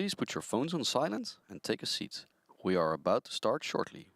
Please put your phones on silent and take a seat. We are about to start shortly.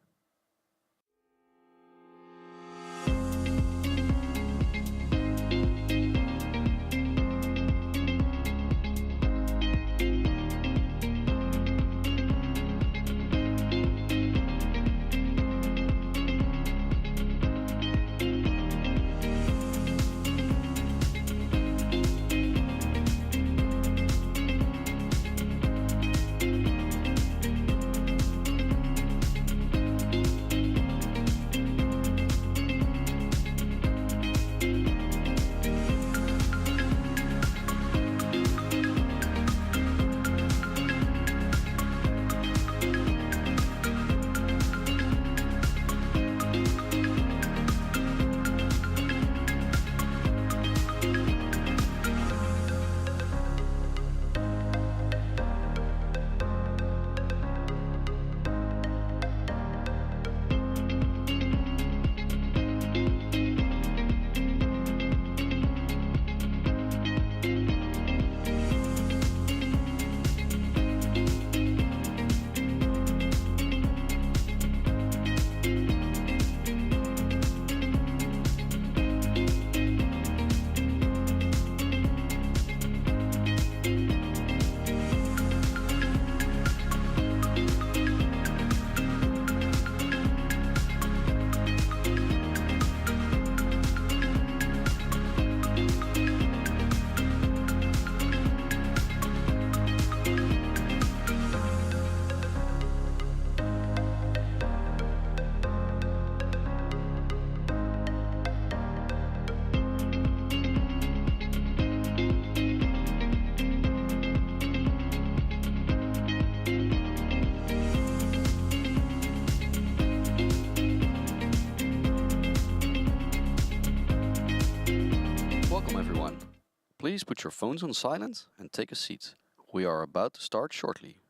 Please put your phones on silent and take a seat. We are about to start shortly.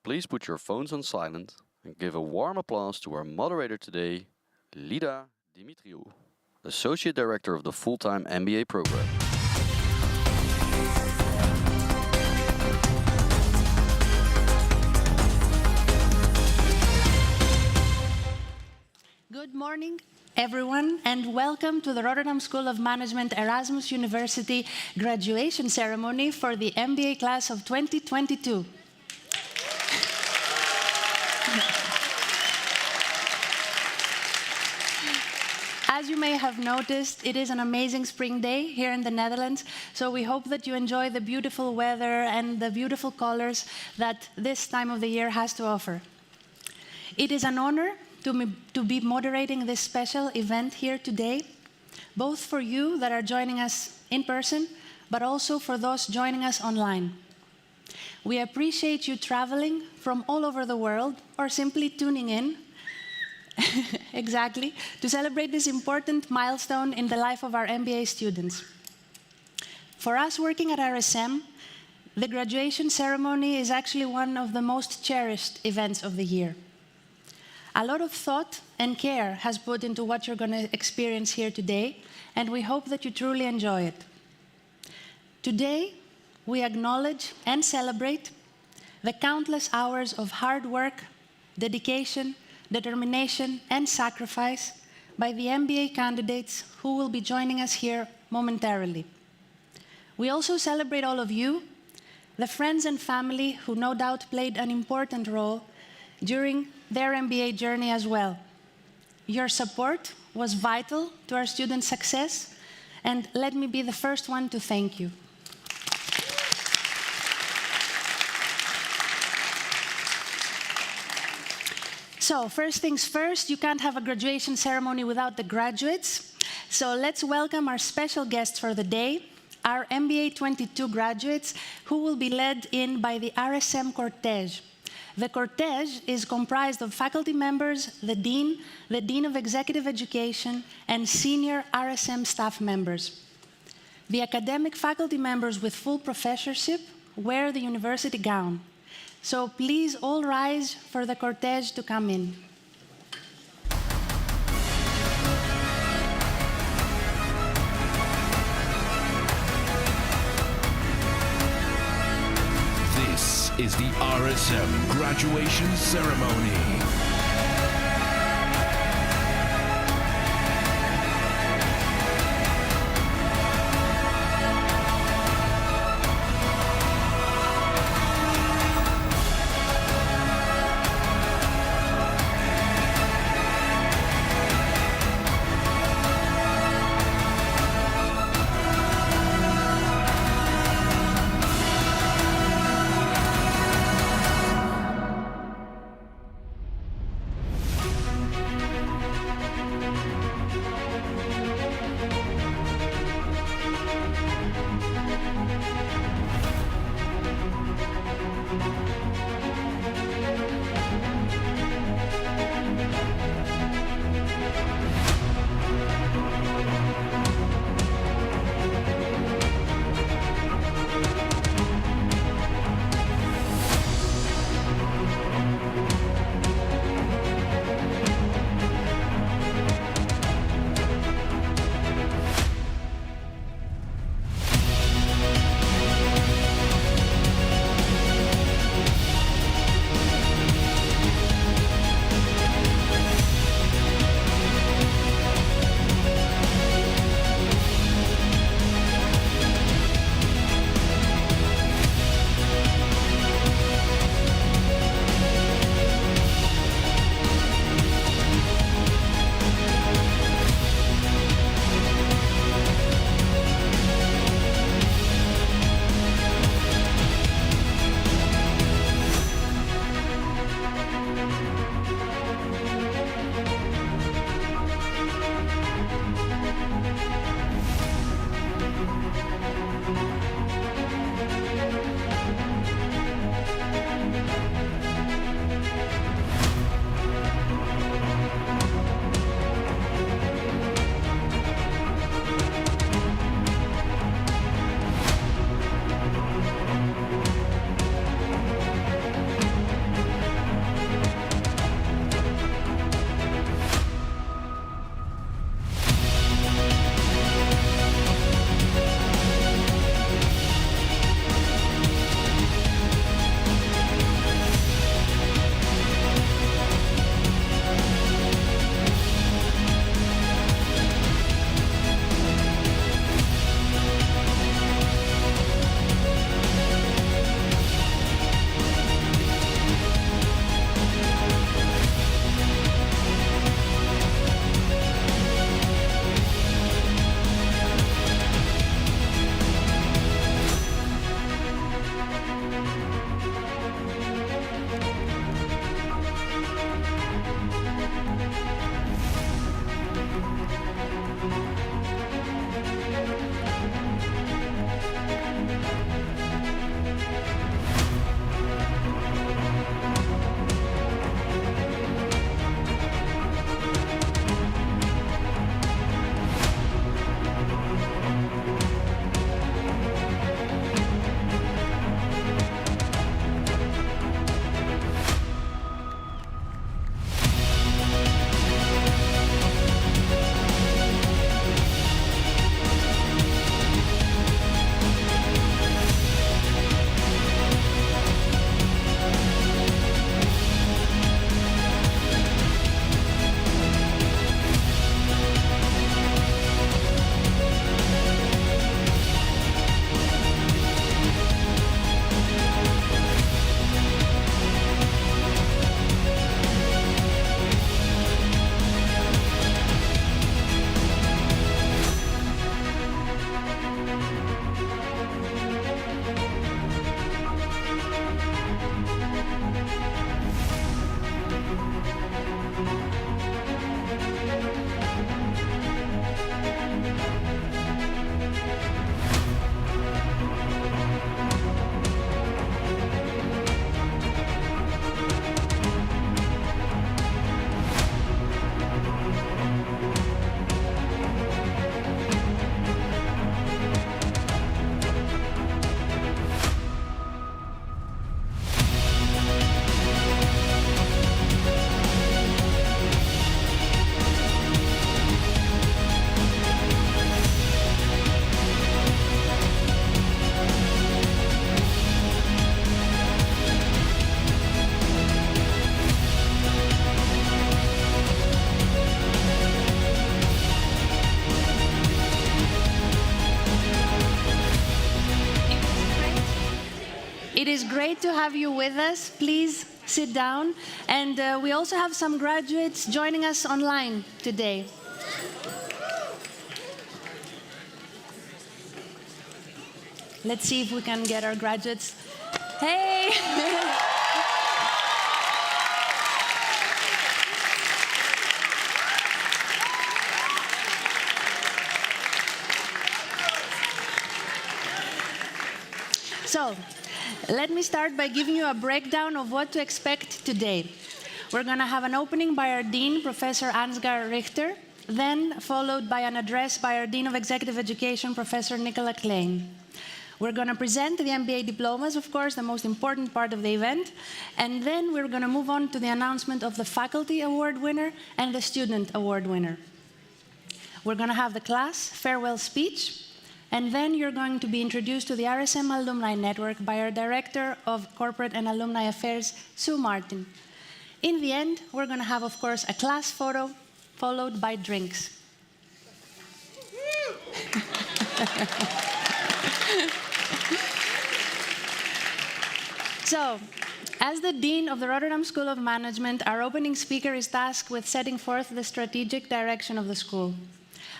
please put your phones on silent and give a warm applause to our moderator today, Laude Dimitriou, Associate Director of the full-time MBA program. Good morning, everyone, and welcome to the Rotterdam School of Management Erasmus University graduation ceremony for the MBA class of 2022. As you may have noticed, it is an amazing spring day here in the Netherlands, so we hope that you enjoy the beautiful weather and the beautiful colors that this time of the year has to offer. It is an honor to be moderating this special event here today, both for you that are joining us in person, but also for those joining us online. We appreciate you traveling from all over the world or simply tuning in, exactly, to celebrate this important milestone in the life of our MBA students. For us working at RSM, the graduation ceremony is actually one of the most cherished events of the year. A lot of thought and care has put into what you're going to experience here today, and we hope that you truly enjoy it. Today, we acknowledge and celebrate the countless hours of hard work, dedication, determination, and sacrifice by the MBA candidates who will be joining us here momentarily. We also celebrate all of you, the friends and family who no doubt played an important role during their MBA journey as well. Your support was vital to our students' success, and let me be the first one to thank you. So, first things first, you can't have a graduation ceremony without the graduates. So let's welcome our special guests for the day, our MBA 22 graduates, who will be led in by the Rsm Cortege. The cortege is comprised of faculty members, the Dean of Executive Education, and senior RSM staff members. The academic faculty members with full professorship wear the university gown. So please all rise for the cortege to come in. This is the RSM graduation ceremony. It is great to have you with us. Please sit down. And we also have some graduates joining us online today. Let's see if we can get our graduates. Hey! So, let me start by giving you a breakdown of what to expect today. We're going to have an opening by our Dean, Professor Ansgar Richter, then followed by an address by our Dean of Executive Education, Professor Nicola Klein. We're going to present the MBA diplomas, of course, the most important part of the event, and then we're going to move on to the announcement of the Faculty Award winner and the Student Award winner. We're going to have the class farewell speech, and then you're going to be introduced to the RSM Alumni Network by our Director of Corporate and Alumni Affairs, Sue Martin. In the end, we're going to have, of course, a class photo followed by drinks. So, as the Dean of the Rotterdam School of Management, our opening speaker is tasked with setting forth the strategic direction of the school.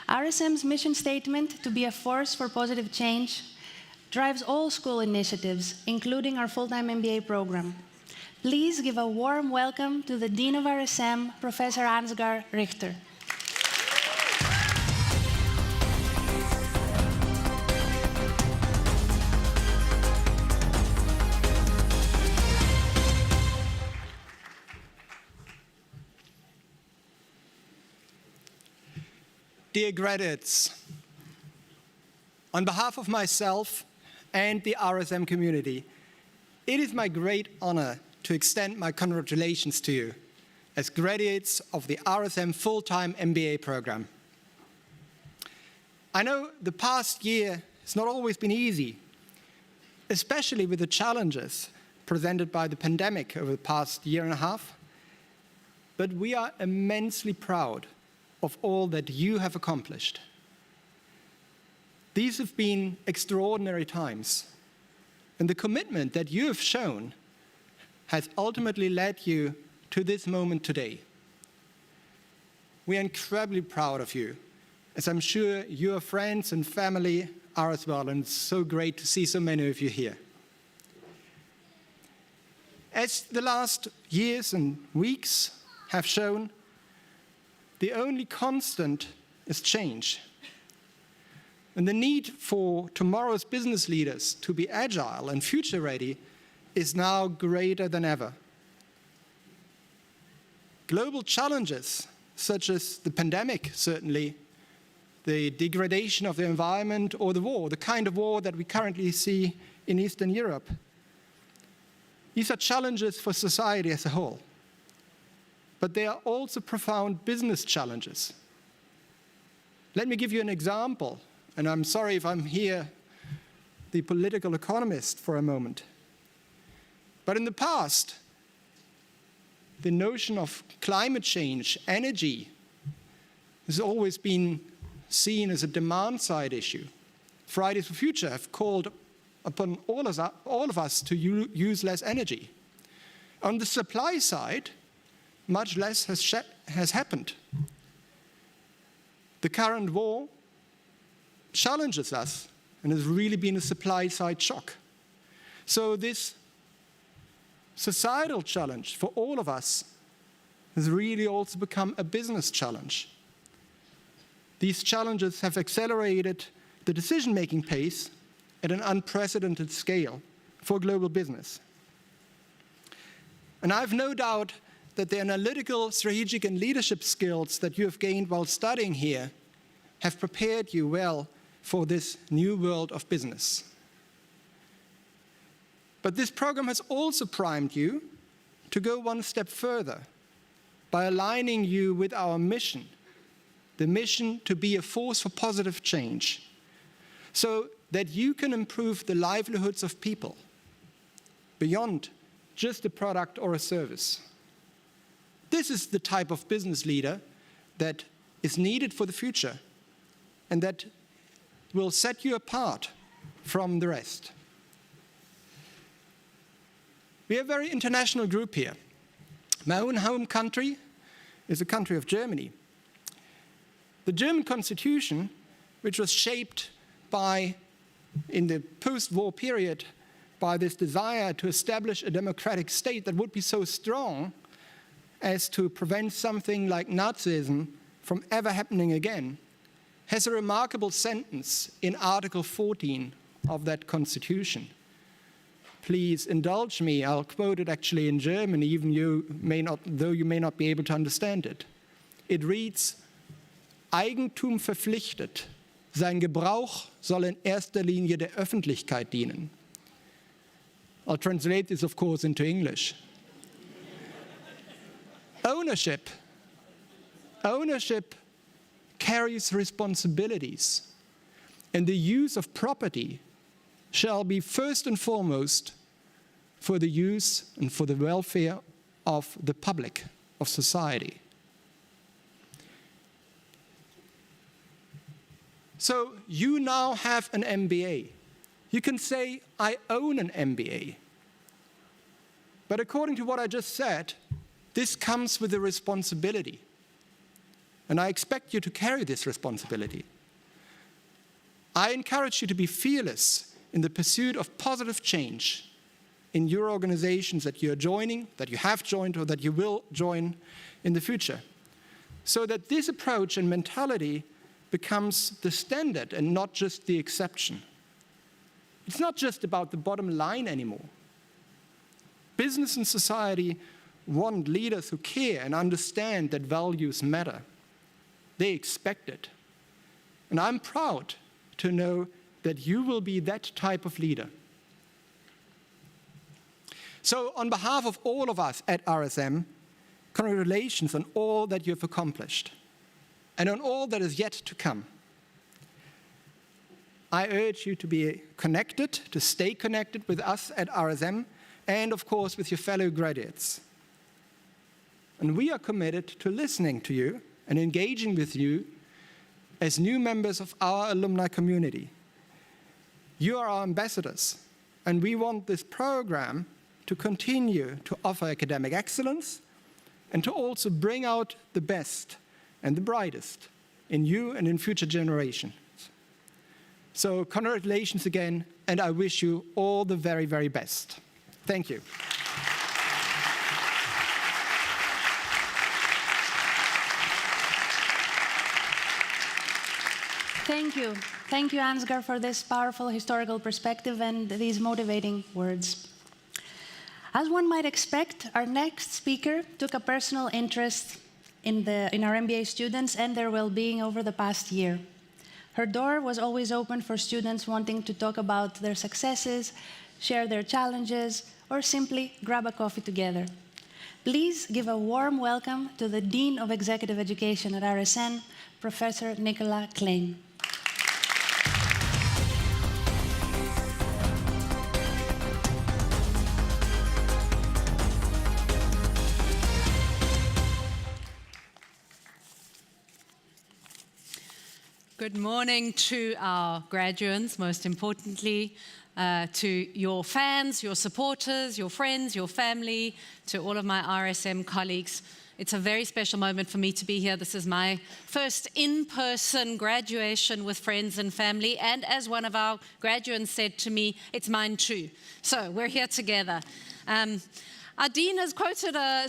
RSM's mission statement, to be a force for positive change, drives all school initiatives, including our full-time MBA program. Please give a warm welcome to the Dean of RSM, Professor Ansgar Richter. Dear graduates, on behalf of myself and the RSM community, it is my great honor to extend my congratulations to you as graduates of the RSM full-time MBA program. I know the past year has not always been easy, especially with the challenges presented by the pandemic over the past year and a half, but we are immensely proud of all that you have accomplished. These have been extraordinary times, and the commitment that you have shown has ultimately led you to this moment today. We are incredibly proud of you, as I'm sure your friends and family are as well, and it's so great to see so many of you here. As the last years and weeks have shown, the only constant is change. And the need for tomorrow's business leaders to be agile and future-ready is now greater than ever. Global challenges, such as the pandemic, certainly, the degradation of the environment, or the war, the kind of war that we currently see in Eastern Europe, these are challenges for society as a whole. But they are also profound business challenges. Let me give you an example, and I'm sorry if I'm here the political economist for a moment. But in the past, the notion of climate change, energy, has always been seen as a demand-side issue. Fridays for Future have called upon all of us to use less energy. On the supply side, much less has happened. The current war challenges us and has really been a supply-side shock. So this societal challenge for all of us has really also become a business challenge. These challenges have accelerated the decision-making pace at an unprecedented scale for global business. And I have no doubt that the analytical, strategic, and leadership skills that you have gained while studying here have prepared you well for this new world of business. But this program has also primed you to go one step further by aligning you with our mission, the mission to be a force for positive change, so that you can improve the livelihoods of people beyond just a product or a service. This is the type of business leader that is needed for the future and that will set you apart from the rest. We are a very international group here. My own home country is the country of Germany. The German constitution, which was shaped in the post-war period by this desire to establish a democratic state that would be so strong as to prevent something like Nazism from ever happening again, has a remarkable sentence in Article 14 of that constitution. Please indulge me, I'll quote it actually in German, though you may not be able to understand it. It reads, Eigentum verpflichtet, sein Gebrauch soll in erster Linie der Öffentlichkeit dienen. I'll translate this, of course, into English. Ownership carries responsibilities, and the use of property shall be first and foremost for the use and for the welfare of the public, of society. So you now have an MBA. You can say, I own an MBA. But according to what I just said, this comes with a responsibility. And I expect you to carry this responsibility. I encourage you to be fearless in the pursuit of positive change in your organizations that you're joining, that you have joined, or that you will join in the future. So that this approach and mentality becomes the standard and not just the exception. It's not just about the bottom line anymore. Business and society want leaders who care and understand that values matter. They expect it. And I'm proud to know that you will be that type of leader. So on behalf of all of us at RSM, congratulations on all that you have accomplished and on all that is yet to come. I urge you to be connected, to stay connected with us at RSM and, of course, with your fellow graduates. And we are committed to listening to you and engaging with you as new members of our alumni community. You are our ambassadors, and we want this program to continue to offer academic excellence and to also bring out the best and the brightest in you and in future generations. So congratulations again, and I wish you all the very, very best. Thank you. Thank you. Thank you, Ansgar, for this powerful historical perspective and these motivating words. As one might expect, our next speaker took a personal interest in our MBA students and their well-being over the past year. Her door was always open for students wanting to talk about their successes, share their challenges, or simply grab a coffee together. Please give a warm welcome to the Dean of Executive Education at RSM, Professor Nicola Klein. Good morning to our graduates, most importantly, to your fans, your supporters, your friends, your family, to all of my RSM colleagues. It's a very special moment for me to be here. This is my first in-person graduation with friends and family, and as one of our graduates said to me, it's mine too. So we're here together. Our dean has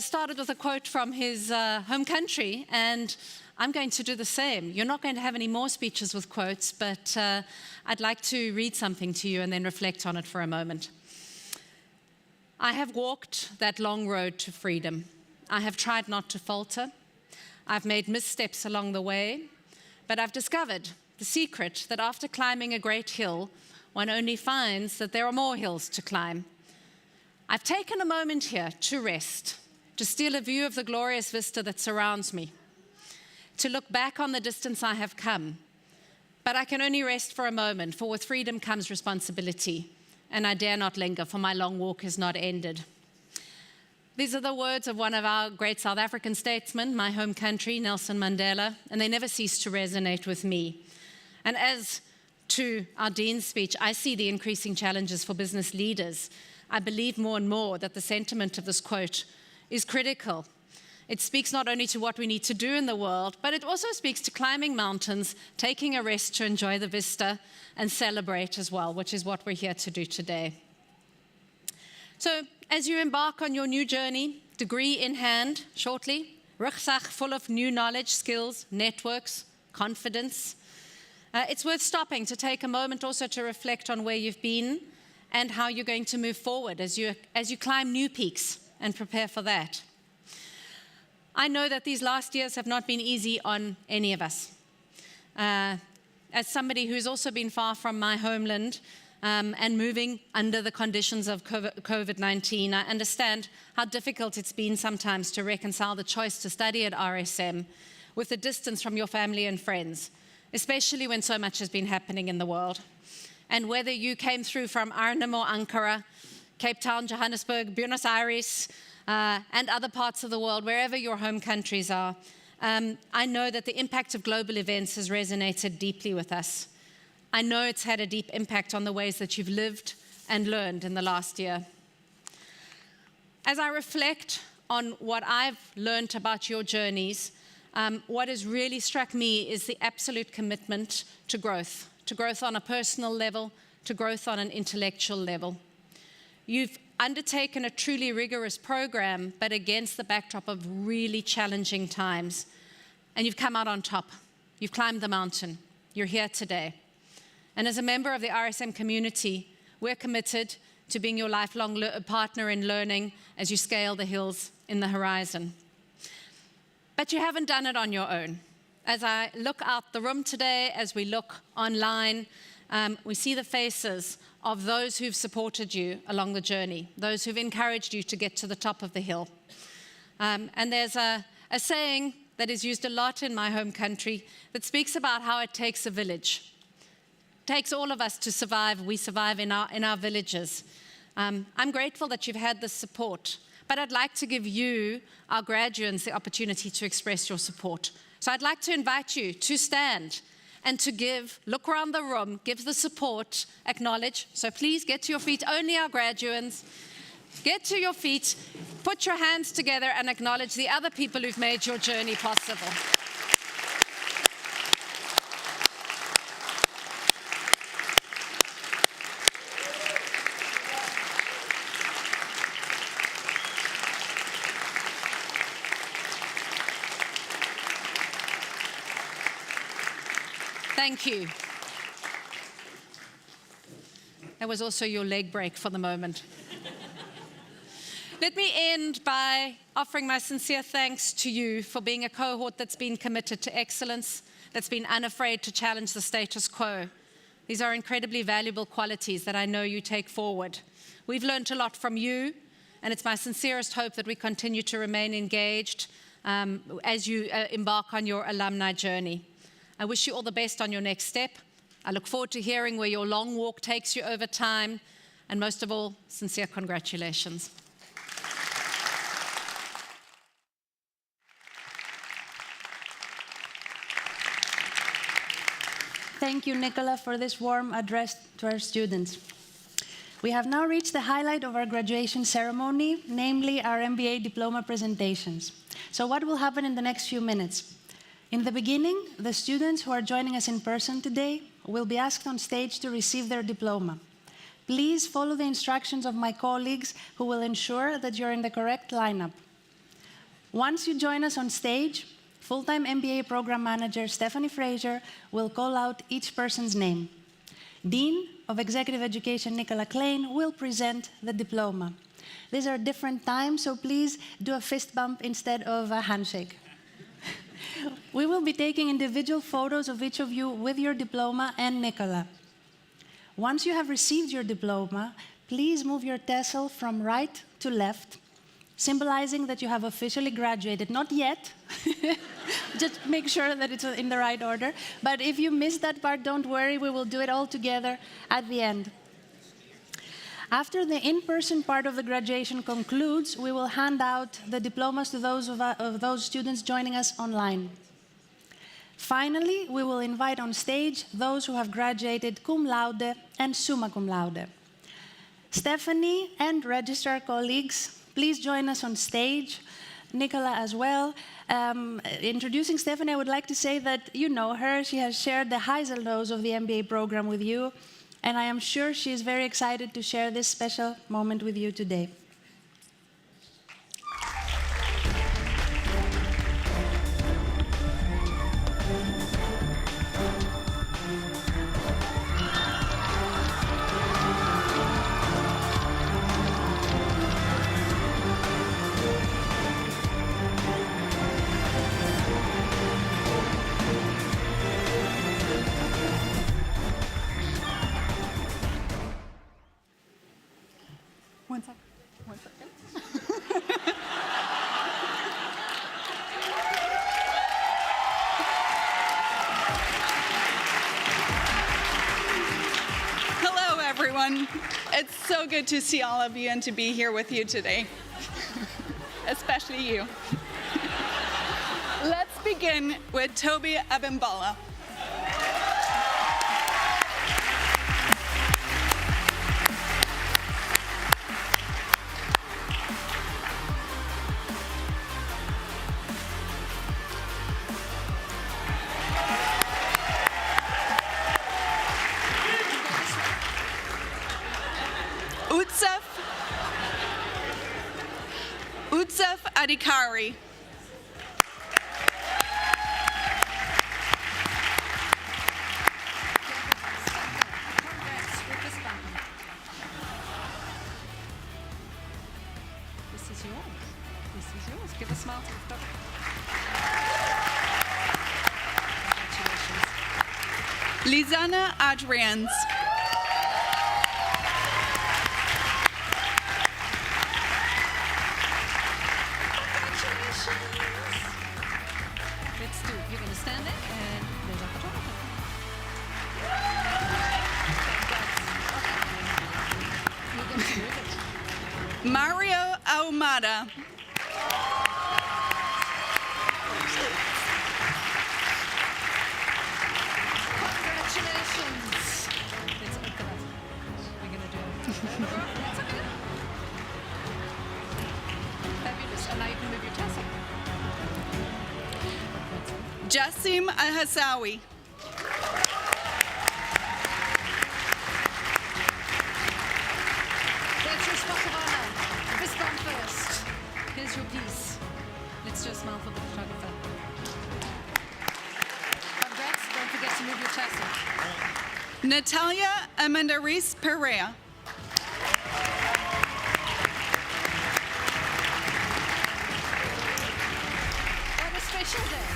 started with a quote from his home country, and I'm going to do the same. You're not going to have any more speeches with quotes, but I'd like to read something to you and then reflect on it for a moment. I have walked that long road to freedom. I have tried not to falter. I've made missteps along the way, but I've discovered the secret that after climbing a great hill, one only finds that there are more hills to climb. I've taken a moment here to rest, to steal a view of the glorious vista that surrounds me, to look back on the distance I have come. But I can only rest for a moment, for with freedom comes responsibility, and I dare not linger, for my long walk is not ended. These are the words of one of our great South African statesmen, my home country, Nelson Mandela, and they never cease to resonate with me. And as to our Dean's speech, I see the increasing challenges for business leaders I believe more and more that the sentiment of this quote is critical. It speaks not only to what we need to do in the world, but it also speaks to climbing mountains, taking a rest to enjoy the vista, and celebrate as well, which is what we're here to do today. So, as you embark on your new journey, degree in hand shortly, rucksack full of new knowledge, skills, networks, confidence, it's worth stopping to take a moment also to reflect on where you've been and how you're going to move forward as you climb new peaks and prepare for that. I know that these last years have not been easy on any of us. As somebody who's also been far from my homeland and moving under the conditions of COVID-19, I understand how difficult it's been sometimes to reconcile the choice to study at RSM with the distance from your family and friends, especially when so much has been happening in the world. And whether you came through from Arnhem or Ankara, Cape Town, Johannesburg, Buenos Aires, and other parts of the world, wherever your home countries are, I know that the impact of global events has resonated deeply with us. I know it's had a deep impact on the ways that you've lived and learned in the last year. As I reflect on what I've learned about your journeys, what has really struck me is the absolute commitment to growth on a personal level, to growth on an intellectual level. You've undertaken a truly rigorous program, but against the backdrop of really challenging times. And you've come out on top. You've climbed the mountain. You're here today. And as a member of the RSM community, we're committed to being your lifelong partner in learning as you scale the hills in the horizon. But you haven't done it on your own. As I look out the room today, as we look online, we see the faces of those who've supported you along the journey, those who've encouraged you to get to the top of the hill. And there's a saying that is used a lot in my home country that speaks about how it takes a village. It takes all of us to survive. We survive in our villages. I'm grateful that you've had this support, but I'd like to give you, our graduates, the opportunity to express your support. So I'd like to invite you to stand and to look around the room, give the support, acknowledge. So please get to your feet, only our graduates. Get to your feet, put your hands together and acknowledge the other people who've made your journey possible. Thank you. That was also your leg break for the moment. Let me end by offering my sincere thanks to you for being a cohort that's been committed to excellence, that's been unafraid to challenge the status quo. These are incredibly valuable qualities that I know you take forward. We've learned a lot from you, and it's my sincerest hope that we continue to remain engaged as you embark on your alumni journey. I wish you all the best on your next step. I look forward to hearing where your long walk takes you over time. And most of all, sincere congratulations. Thank you, Nicola, for this warm address to our students. We have now reached the highlight of our graduation ceremony, namely our MBA Diploma Presentations. So what will happen in the next few minutes? In the beginning, the students who are joining us in person today will be asked on stage to receive their diploma. Please follow the instructions of my colleagues who will ensure that you're in the correct lineup. Once you join us on stage, full-time MBA Program Manager Stephanie Fraser will call out each person's name. Dean of Executive Education Nicola Klein will present the diploma. These are different times, so please do a fist bump instead of a handshake. We will be taking individual photos of each of you with your diploma and Nicola. Once you have received your diploma, please move your tassel from right to left, symbolizing that you have officially graduated. Not yet, just make sure that it's in the right order. But if you missed that part, don't worry, we will do it all together at the end. After the in-person part of the graduation concludes, we will hand out the diplomas to those students joining us online. Finally, we will invite on stage those who have graduated cum laude and summa cum laude. Stephanie and registrar colleagues, please join us on stage. Nicola as well. Introducing Stephanie, I would like to say that you know her. She has shared the highs and lows of the MBA program with you, and I am sure she is very excited to share this special moment with you today. One second. Hello, everyone. It's so good to see all of you and to be here with you today, especially you. Let's begin with Toby Abimbala. Utsef Adhikari. This is yours. This is yours. Give a smile to the doctor. Congratulations. Lizana Adrians. Let's do it. You're going to stand there and there's a photographer. You're going to do it. Mario Ahumada. Congratulations. Let's open up. We're going to do it. That's okay. Fabulous. And now you can move your tassel. Jassim Al-Hassawi. That's your spot of honor. This one first. Here's your piece. Let's do a smile for the photographer. Congrats. Don't forget to move your tassel. Natalia Amandaris Perea. What a special day.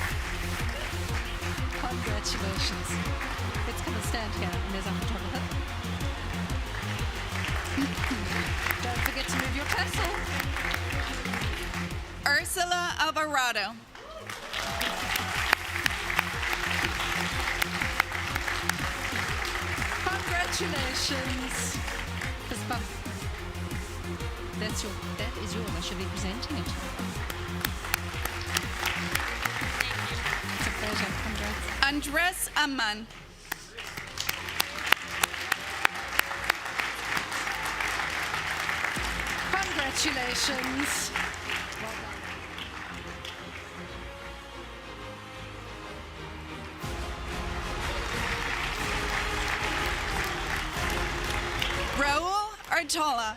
Congratulations. Let's come and stand here. And there's our photographer. Don't forget to move your tassel. Ursula Alvarado. Congratulations. Fist bump. That is yours. I should be presenting it. It's a pleasure. Congrats. Andres Amman. Congratulations. Well done. Raul Artola.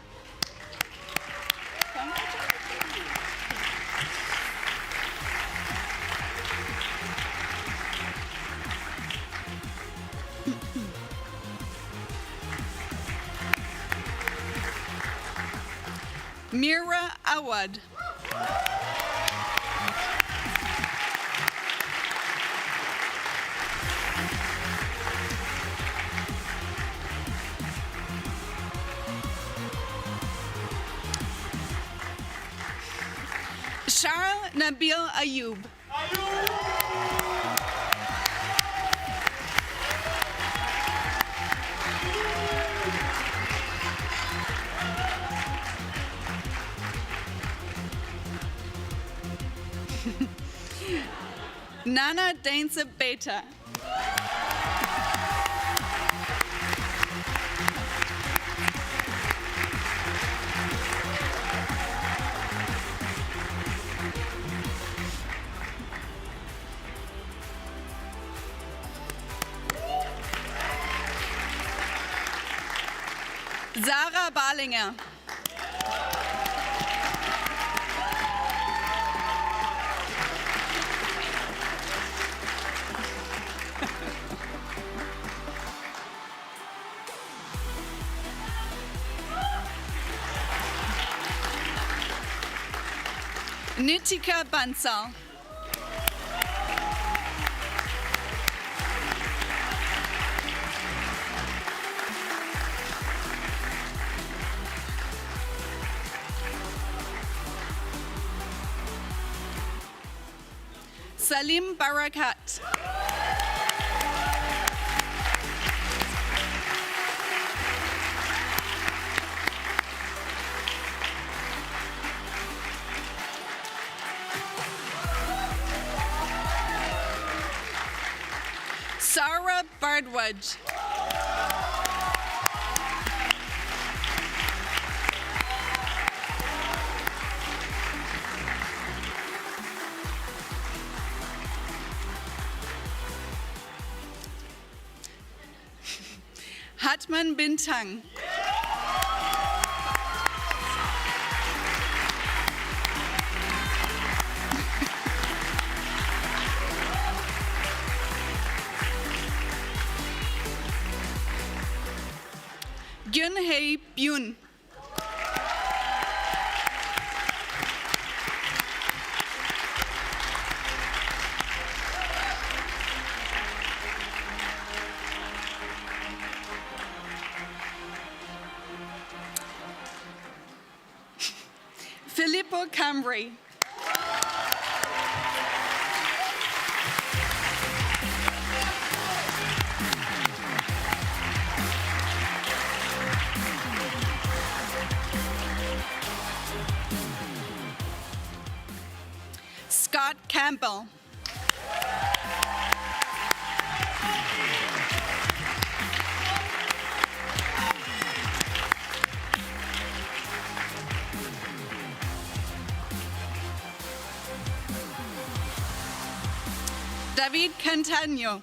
Mira Awad. Charles Nabil Ayub. Nana Dainza Beta. Sarah Barlinger. Nitika Bansal. Salim Barakat. Sarah Bardwaj. Hatman Bintang. Gyunhei Byun. Filippo Cambry. Scott Campbell. David Cantagno.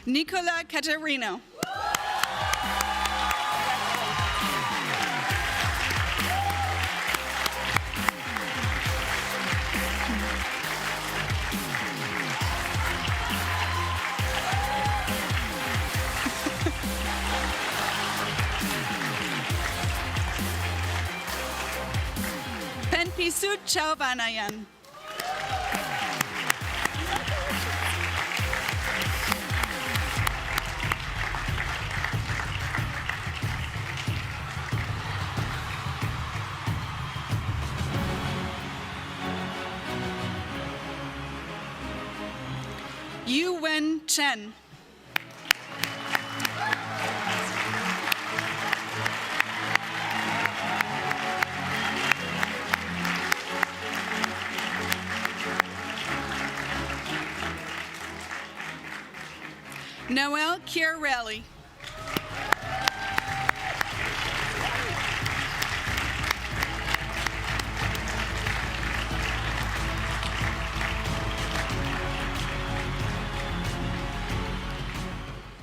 Nicola Caterino. Penpisut Chauvanayan. Yu Wen Chen. Noel Chiarelli.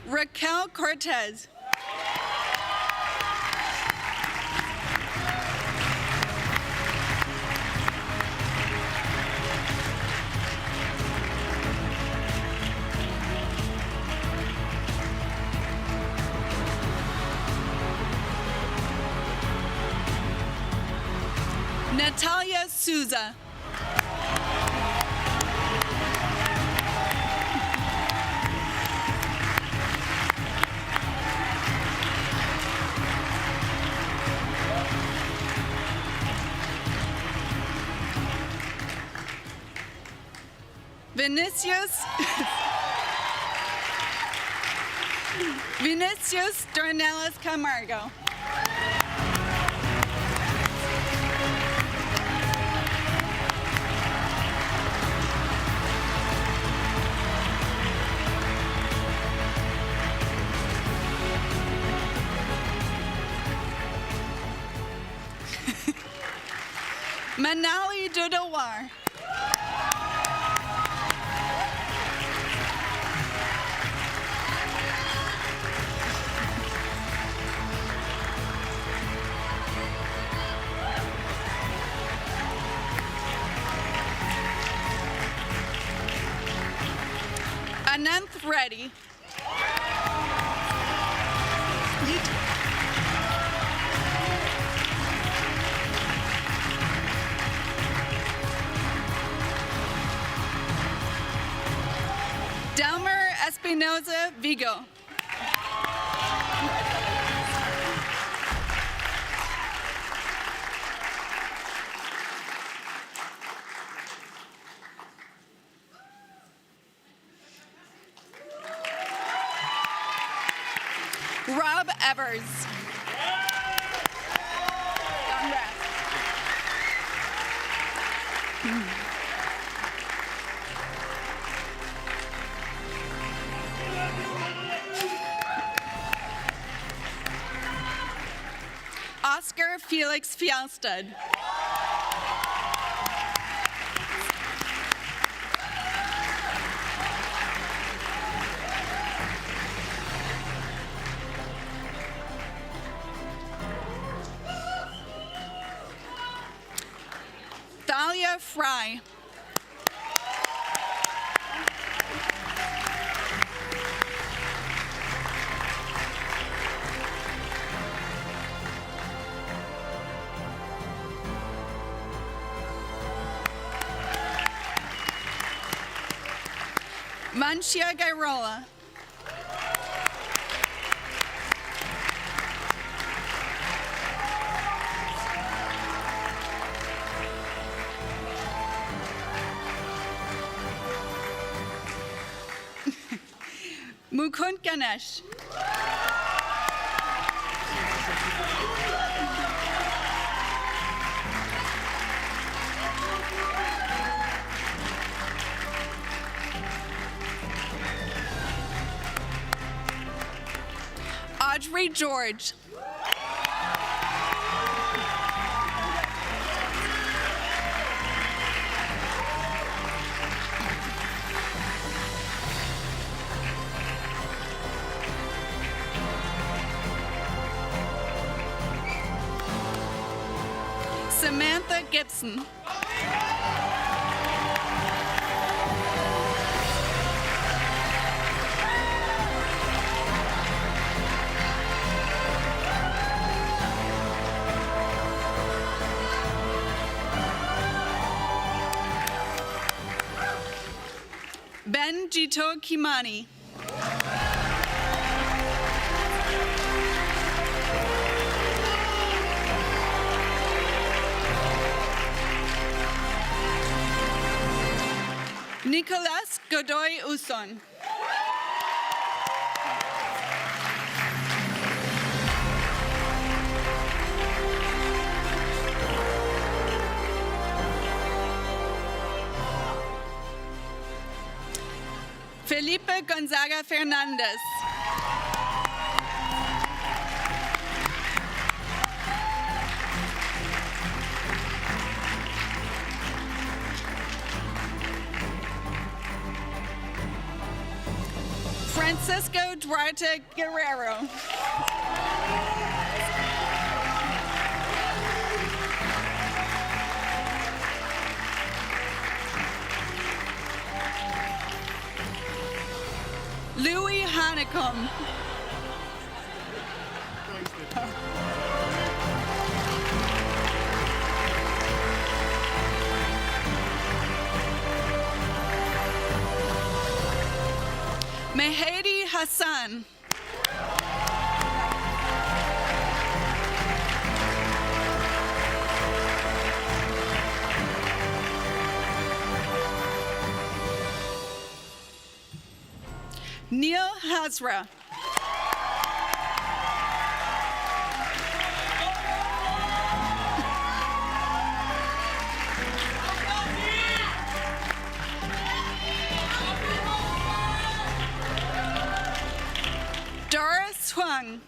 Raquel Cortez. Natalia Souza. Vinicius Dornelis Camargo. Manali Dudawar. Ananth Reddy. Delmer Espinoza Vigo. Rob Evers. Oscar Felix Fjellstad. Thalia Fry. Manshia Gairola. Mukund Ganesh. Audrey George. Samantha Gibson. Ben Jito Kimani. Nicolas Godoy Uson. Felipe Gonzaga Fernandez. Francisco Duarte Guerrero. Louis Hanekom. Mehdi Hassan. Neil Hazra. Doris Huang.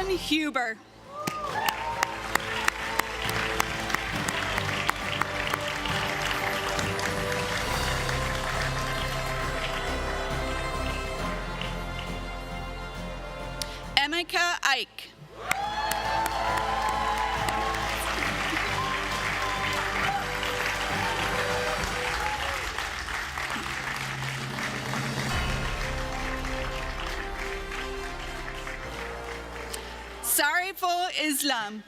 Stefan Huber. Emeka Ike. Sariful Islam.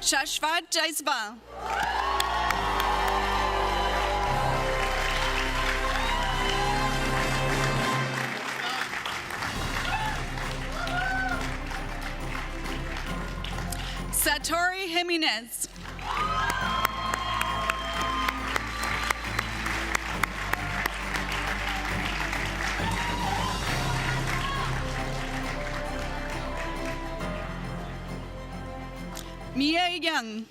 Shashwat Jaiswal. Satori Jimenez. Mia Young.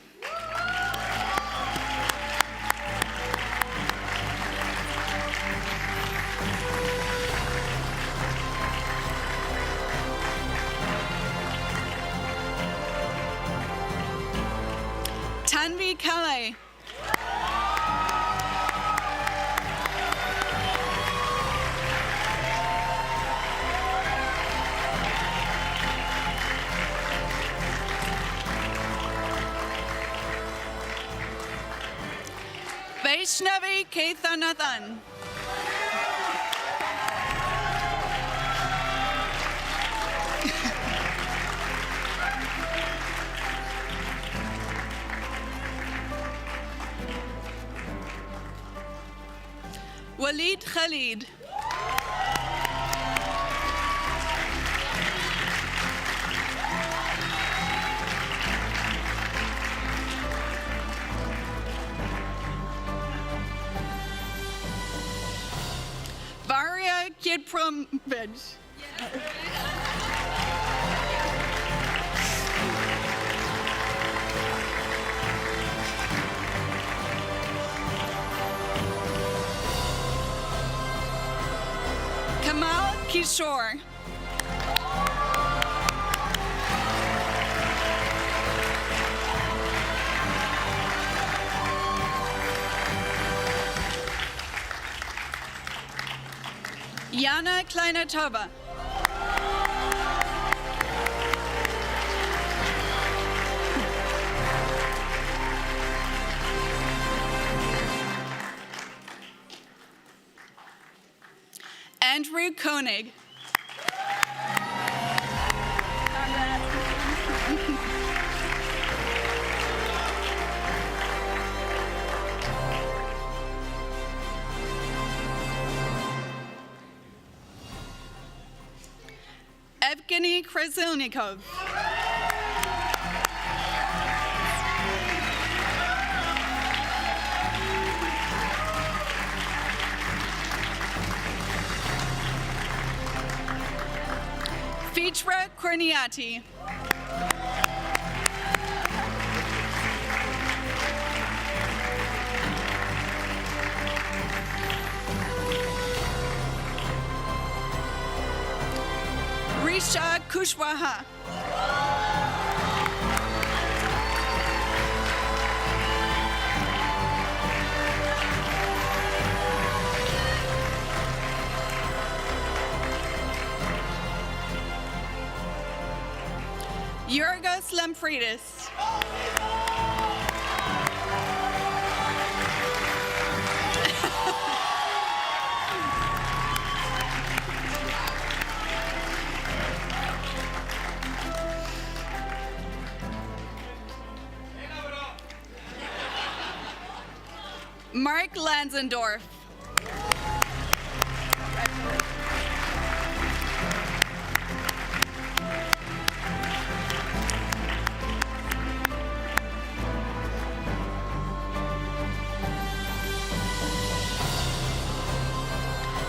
Tanvi Kale. Vaishnavi Kethanathan. Walid Khalid. Varia Kidpromovich. Kamal Kishore. Jana Kleinatova. Andrew Koenig. Evgeny Krasilnikov. Fitra Korniati. Risha Kushwaha. Yorgos Lamfridis. Mark Lansendorf.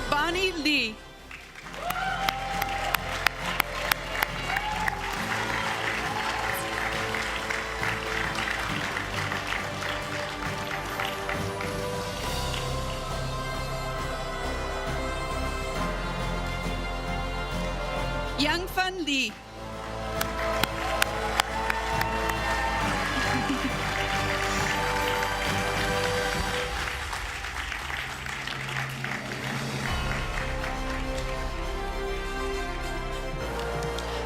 Bonnie Lee. Yangfan Lee.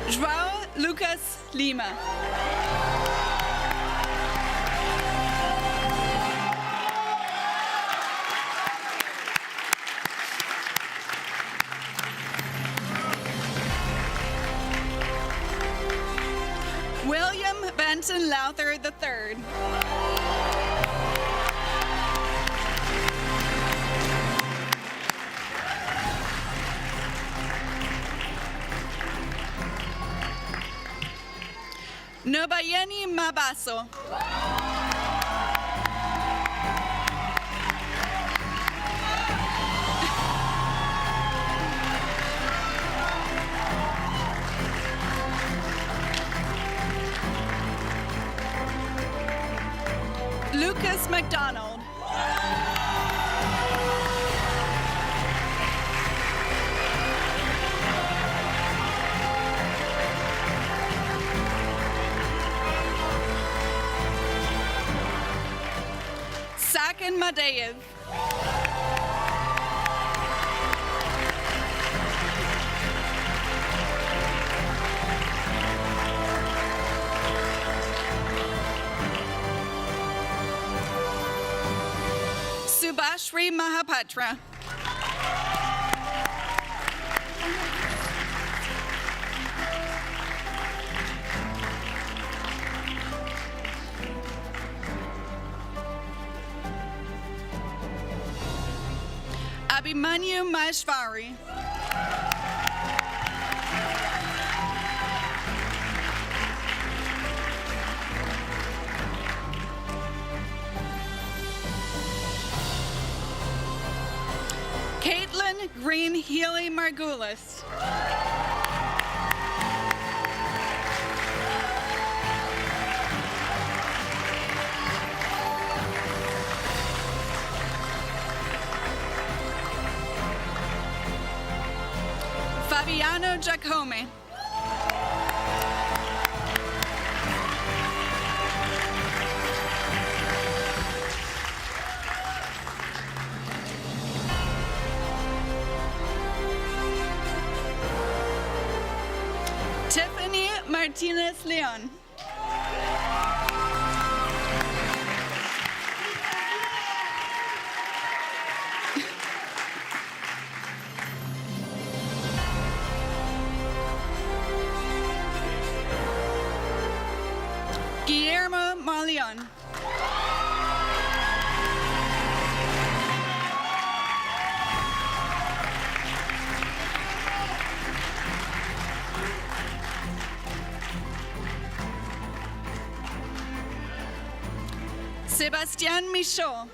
João Lucas Lima. William Benson Lowther III. Nobayeni Mabaso. Lucas McDonald. Sakin Madeyev. Subhashri Mahapatra. Abhimanyu Maheshwari. Caitlin Green Healy Margulis. Fabiano Giacomi. Tiffany Martinez Leon. Guillermo Malion. Sebastian Michaud.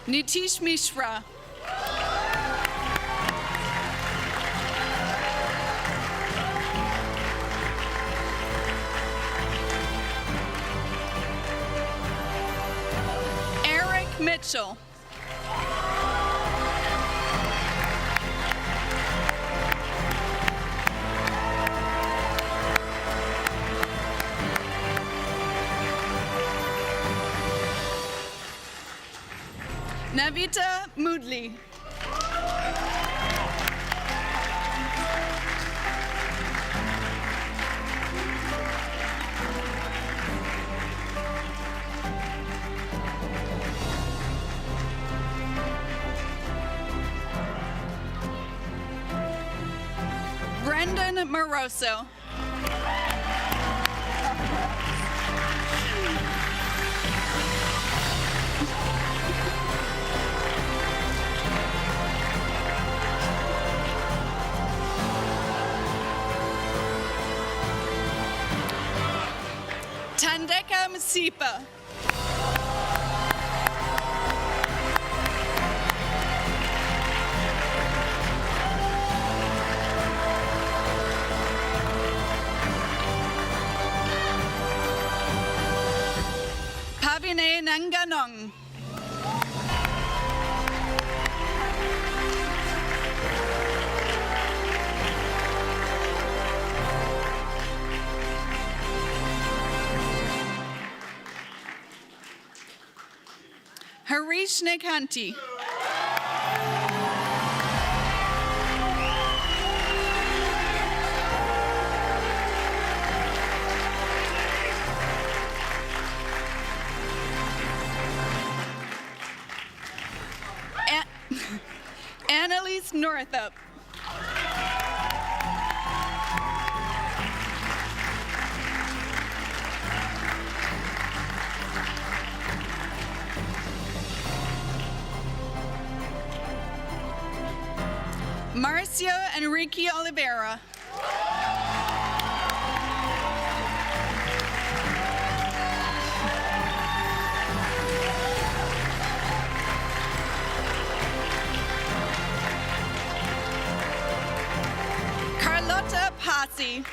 Nitish Mishra. Eric Mitchell. Navita Moodley. Brendan Moroso. Tandeka Masipa. Nanganong. Harish Nekanti. Annalise Northup. Marcio Enrique Oliveira. Carlota Pasi.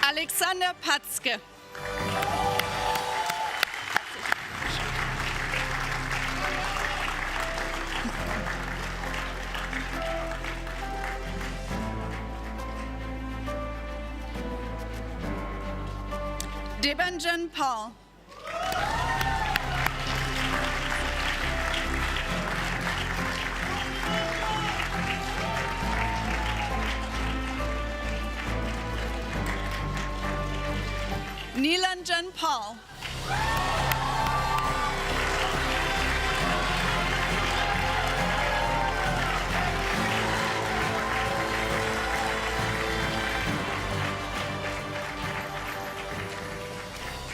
Alexander Patzke. Debanjan Paul. Nilanjan Paul.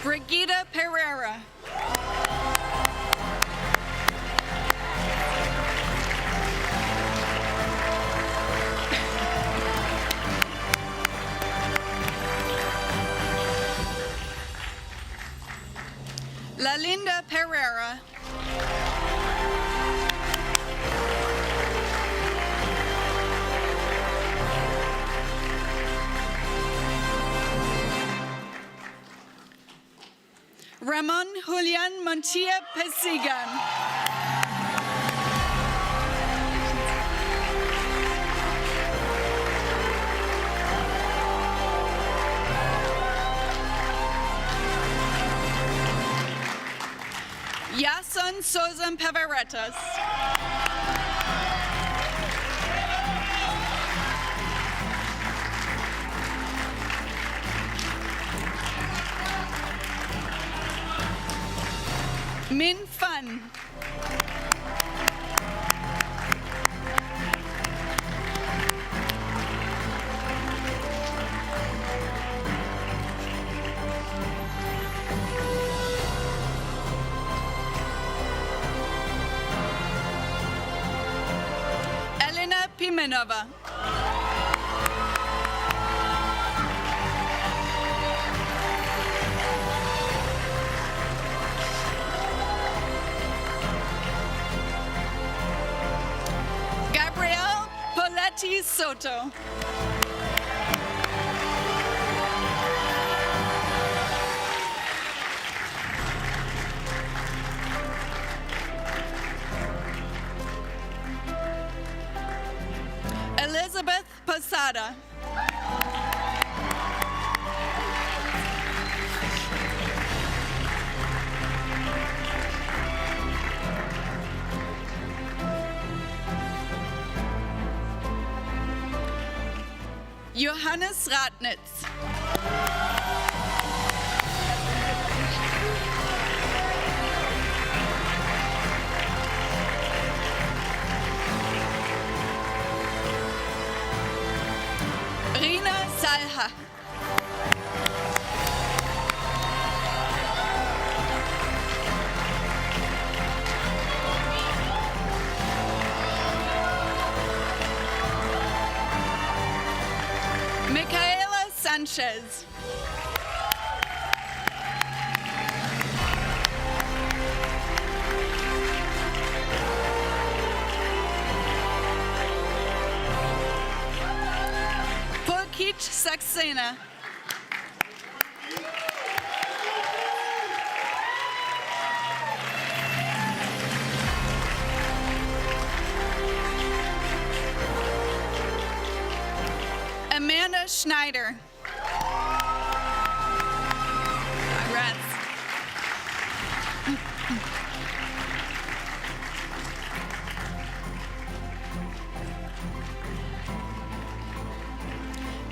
Brigida Pereira. Lalinda Pereira. Ramon Julian Montilla Pesigan. Yason Sozan Pavaretas. Min Fun. Elena Pimenova. Gabrielle Poletti Soto. Elizabeth Posada. Johannes Radnitz. Rina Salha. Micaela Sanchez. Saxena. Amanda Schneider. Congrats.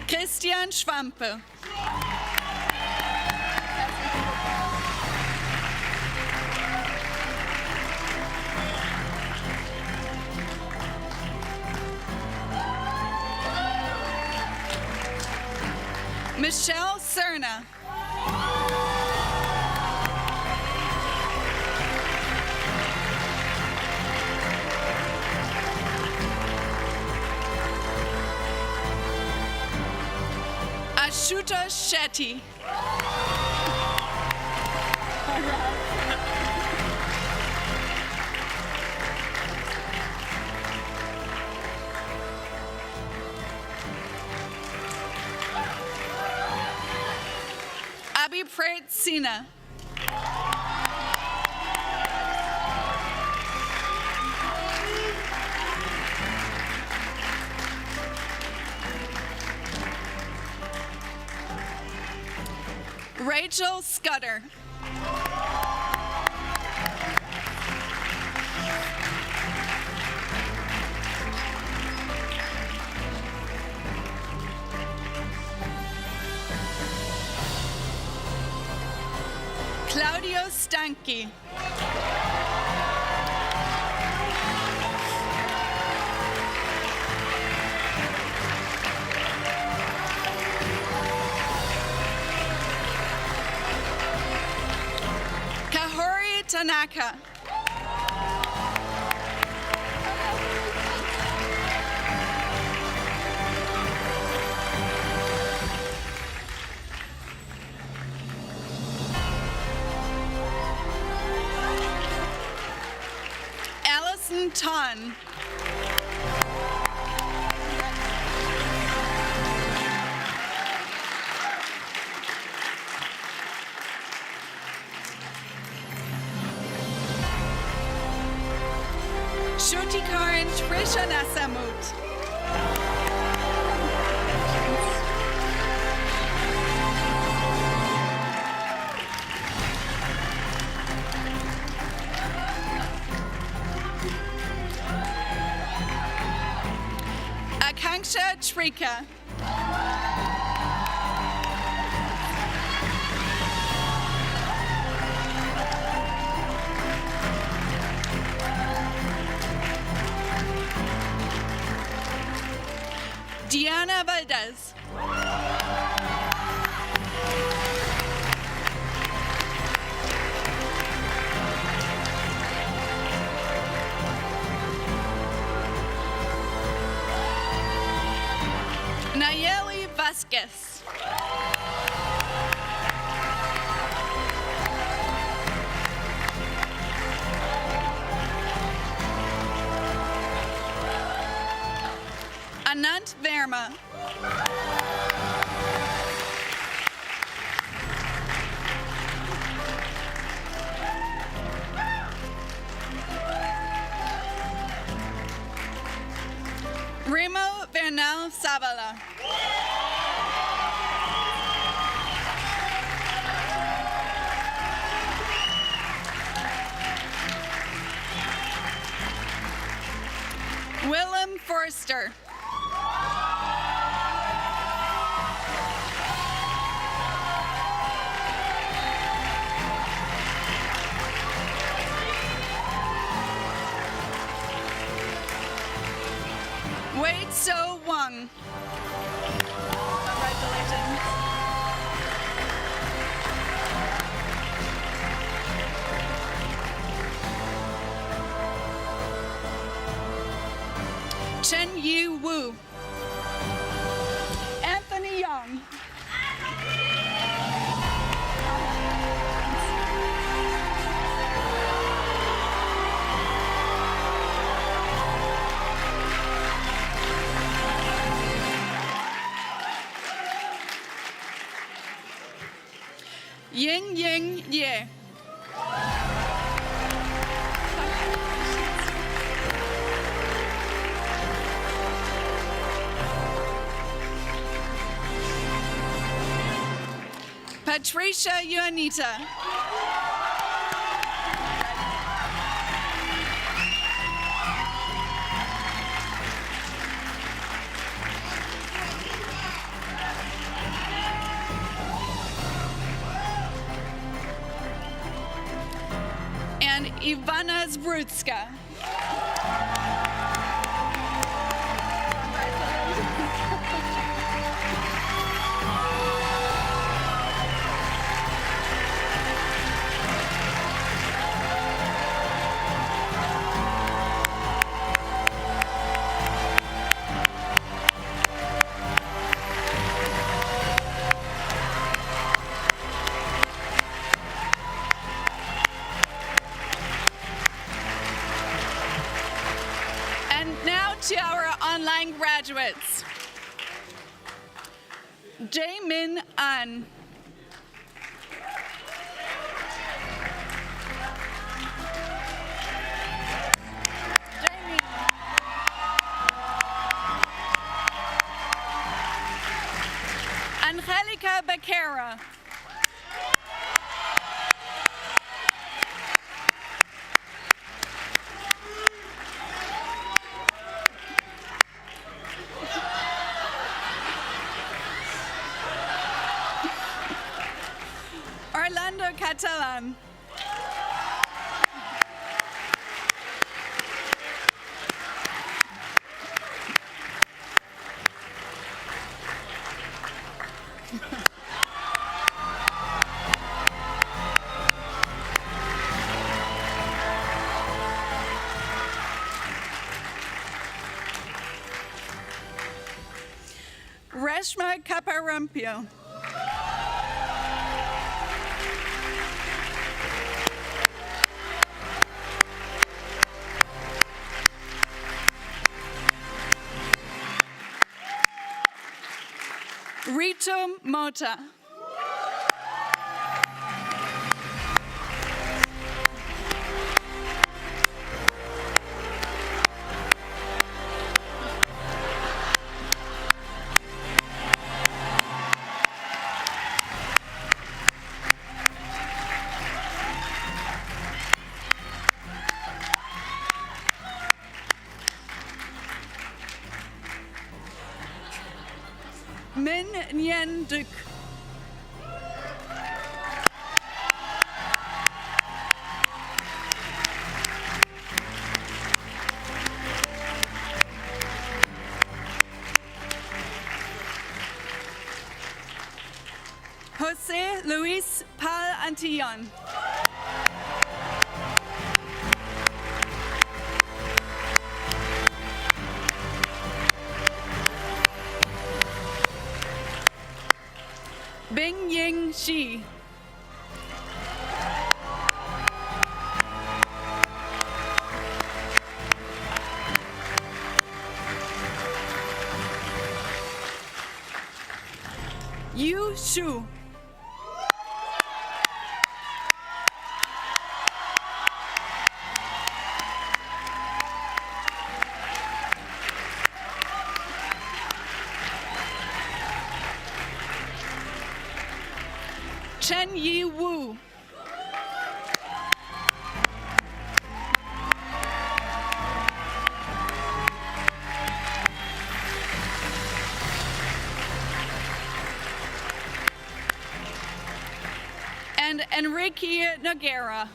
Christian Schwampe. Michelle Cerna. Ashutosh Shetty. Abhiprat Sina. Rachel Scudder. Claudio Stanky. Kahori Tanaka. Allison Ton. Shutikaran Trisha Nasamut. Akanksha Trika. Diana Valdez. Nayeli Vasquez. Anant Verma. Remo Bernal Savala. Willem Forster. Wade So Wang. Congratulations. Chen Yu Wu. Anthony Young. Ying Ying Ye. Patricia Juanita. And Ivana Zbrutska. To our online graduates. Jae-min An. Angelica Becerra. Orlando Catalan. Reshma Caparampio. Rito Mota. Min Nguyen Duc. José Luis Pal Antillon. Bing Ying Shi. Yu Shu. Chen Yi Wu. And Enrique Noguera.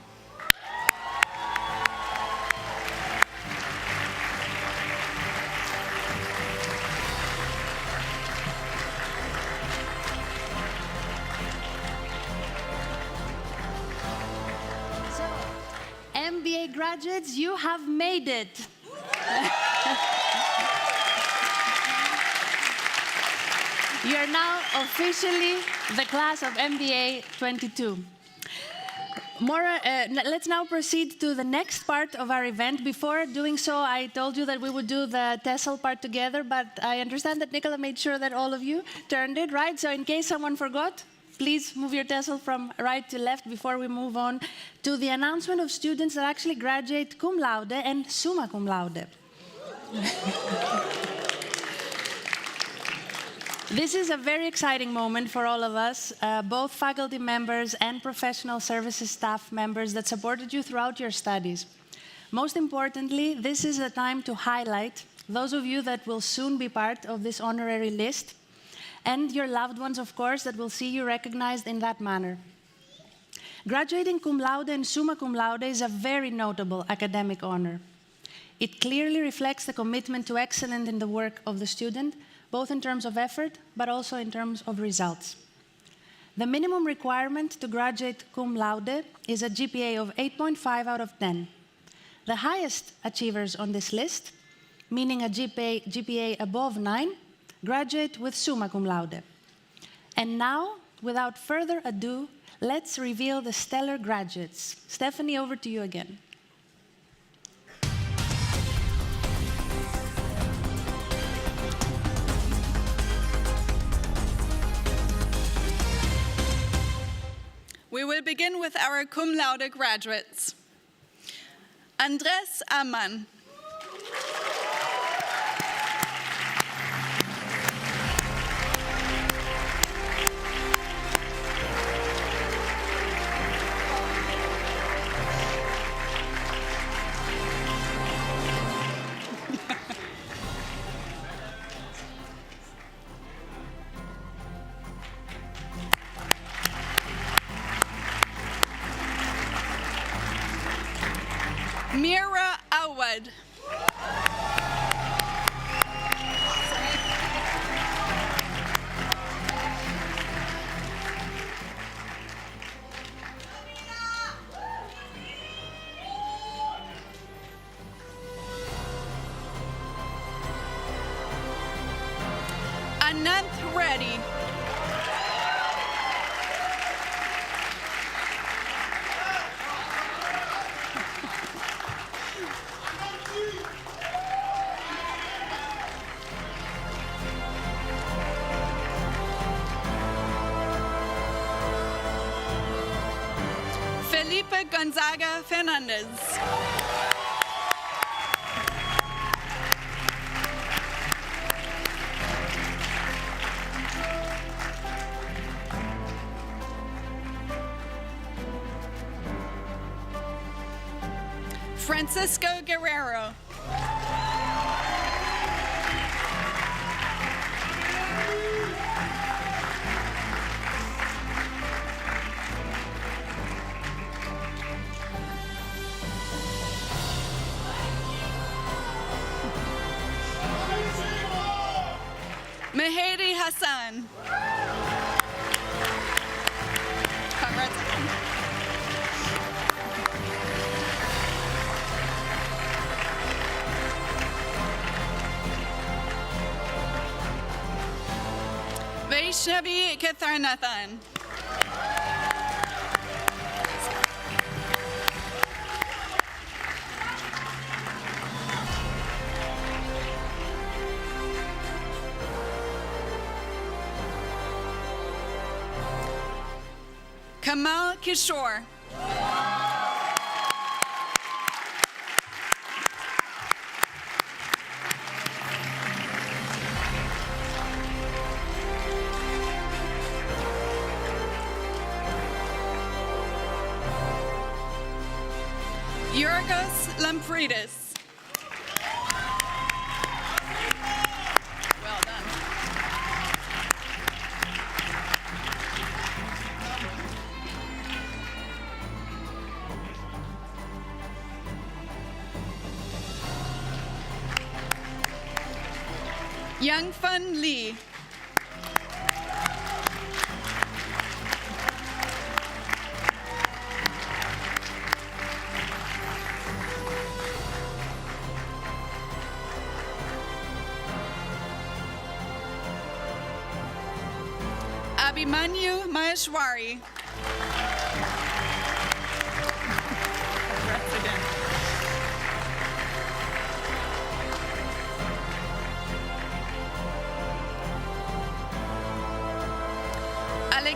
MBA graduates, you have made it. You are now officially the class of MBA 22. Let's now proceed to the next part of our event. Before doing so, I told you that we would do the TESOL part together, but I understand that Nicola made sure that all of you turned it, right? So in case someone forgot, please move your tassel from right to left before we move on to the announcement of students that actually graduate cum laude and summa cum laude. This is a very exciting moment for all of us, both faculty members and professional services staff members that supported you throughout your studies. Most importantly, this is a time to highlight those of you that will soon be part of this honorary list, and your loved ones, of course, that will see you recognized in that manner. Graduating cum laude and summa cum laude is a very notable academic honor. It clearly reflects the commitment to excellence in the work of the student, both in terms of effort, but also in terms of results. The minimum requirement to graduate cum laude is a GPA of 8.5 out of 10. The highest achievers on this list, meaning a GPA above 9, graduate with summa cum laude. And now, without further ado, let's reveal the stellar graduates. Stephanie, over to you again. We will begin with our cum laude graduates. Andres Ammann. Mira Awad. Ananth Reddy. Felipe Gonzaga Fernandez. Francisco Guerrero. Mehdi Hassan. Congrats. Vaishnavi Ketharnathan. Kamal Kishore. Yorgos Lampridis. Well done. Youngfun Lee. Abhimanyu Maheshwari. Congrats again.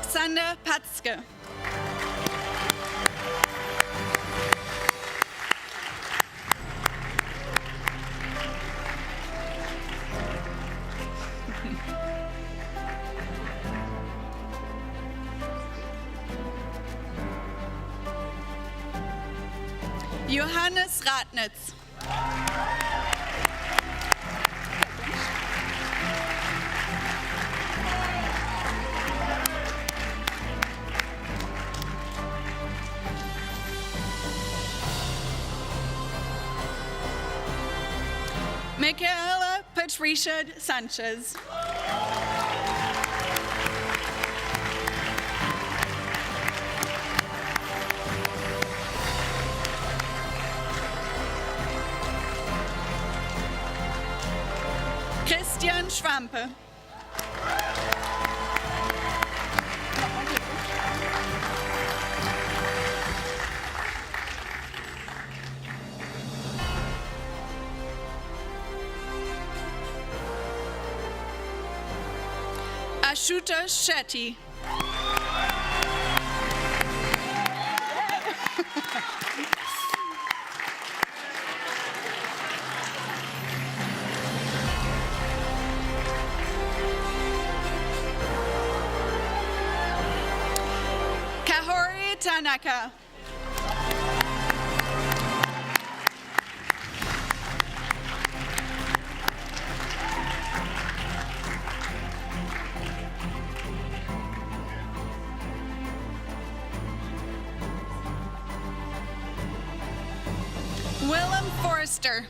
Alexander Patzke. Johannes Ratnitz. Michaela Patricia Sanchez. Christian Schwampe. Ashutosh Shetty. Kahori Tanaka. Willem Forrester.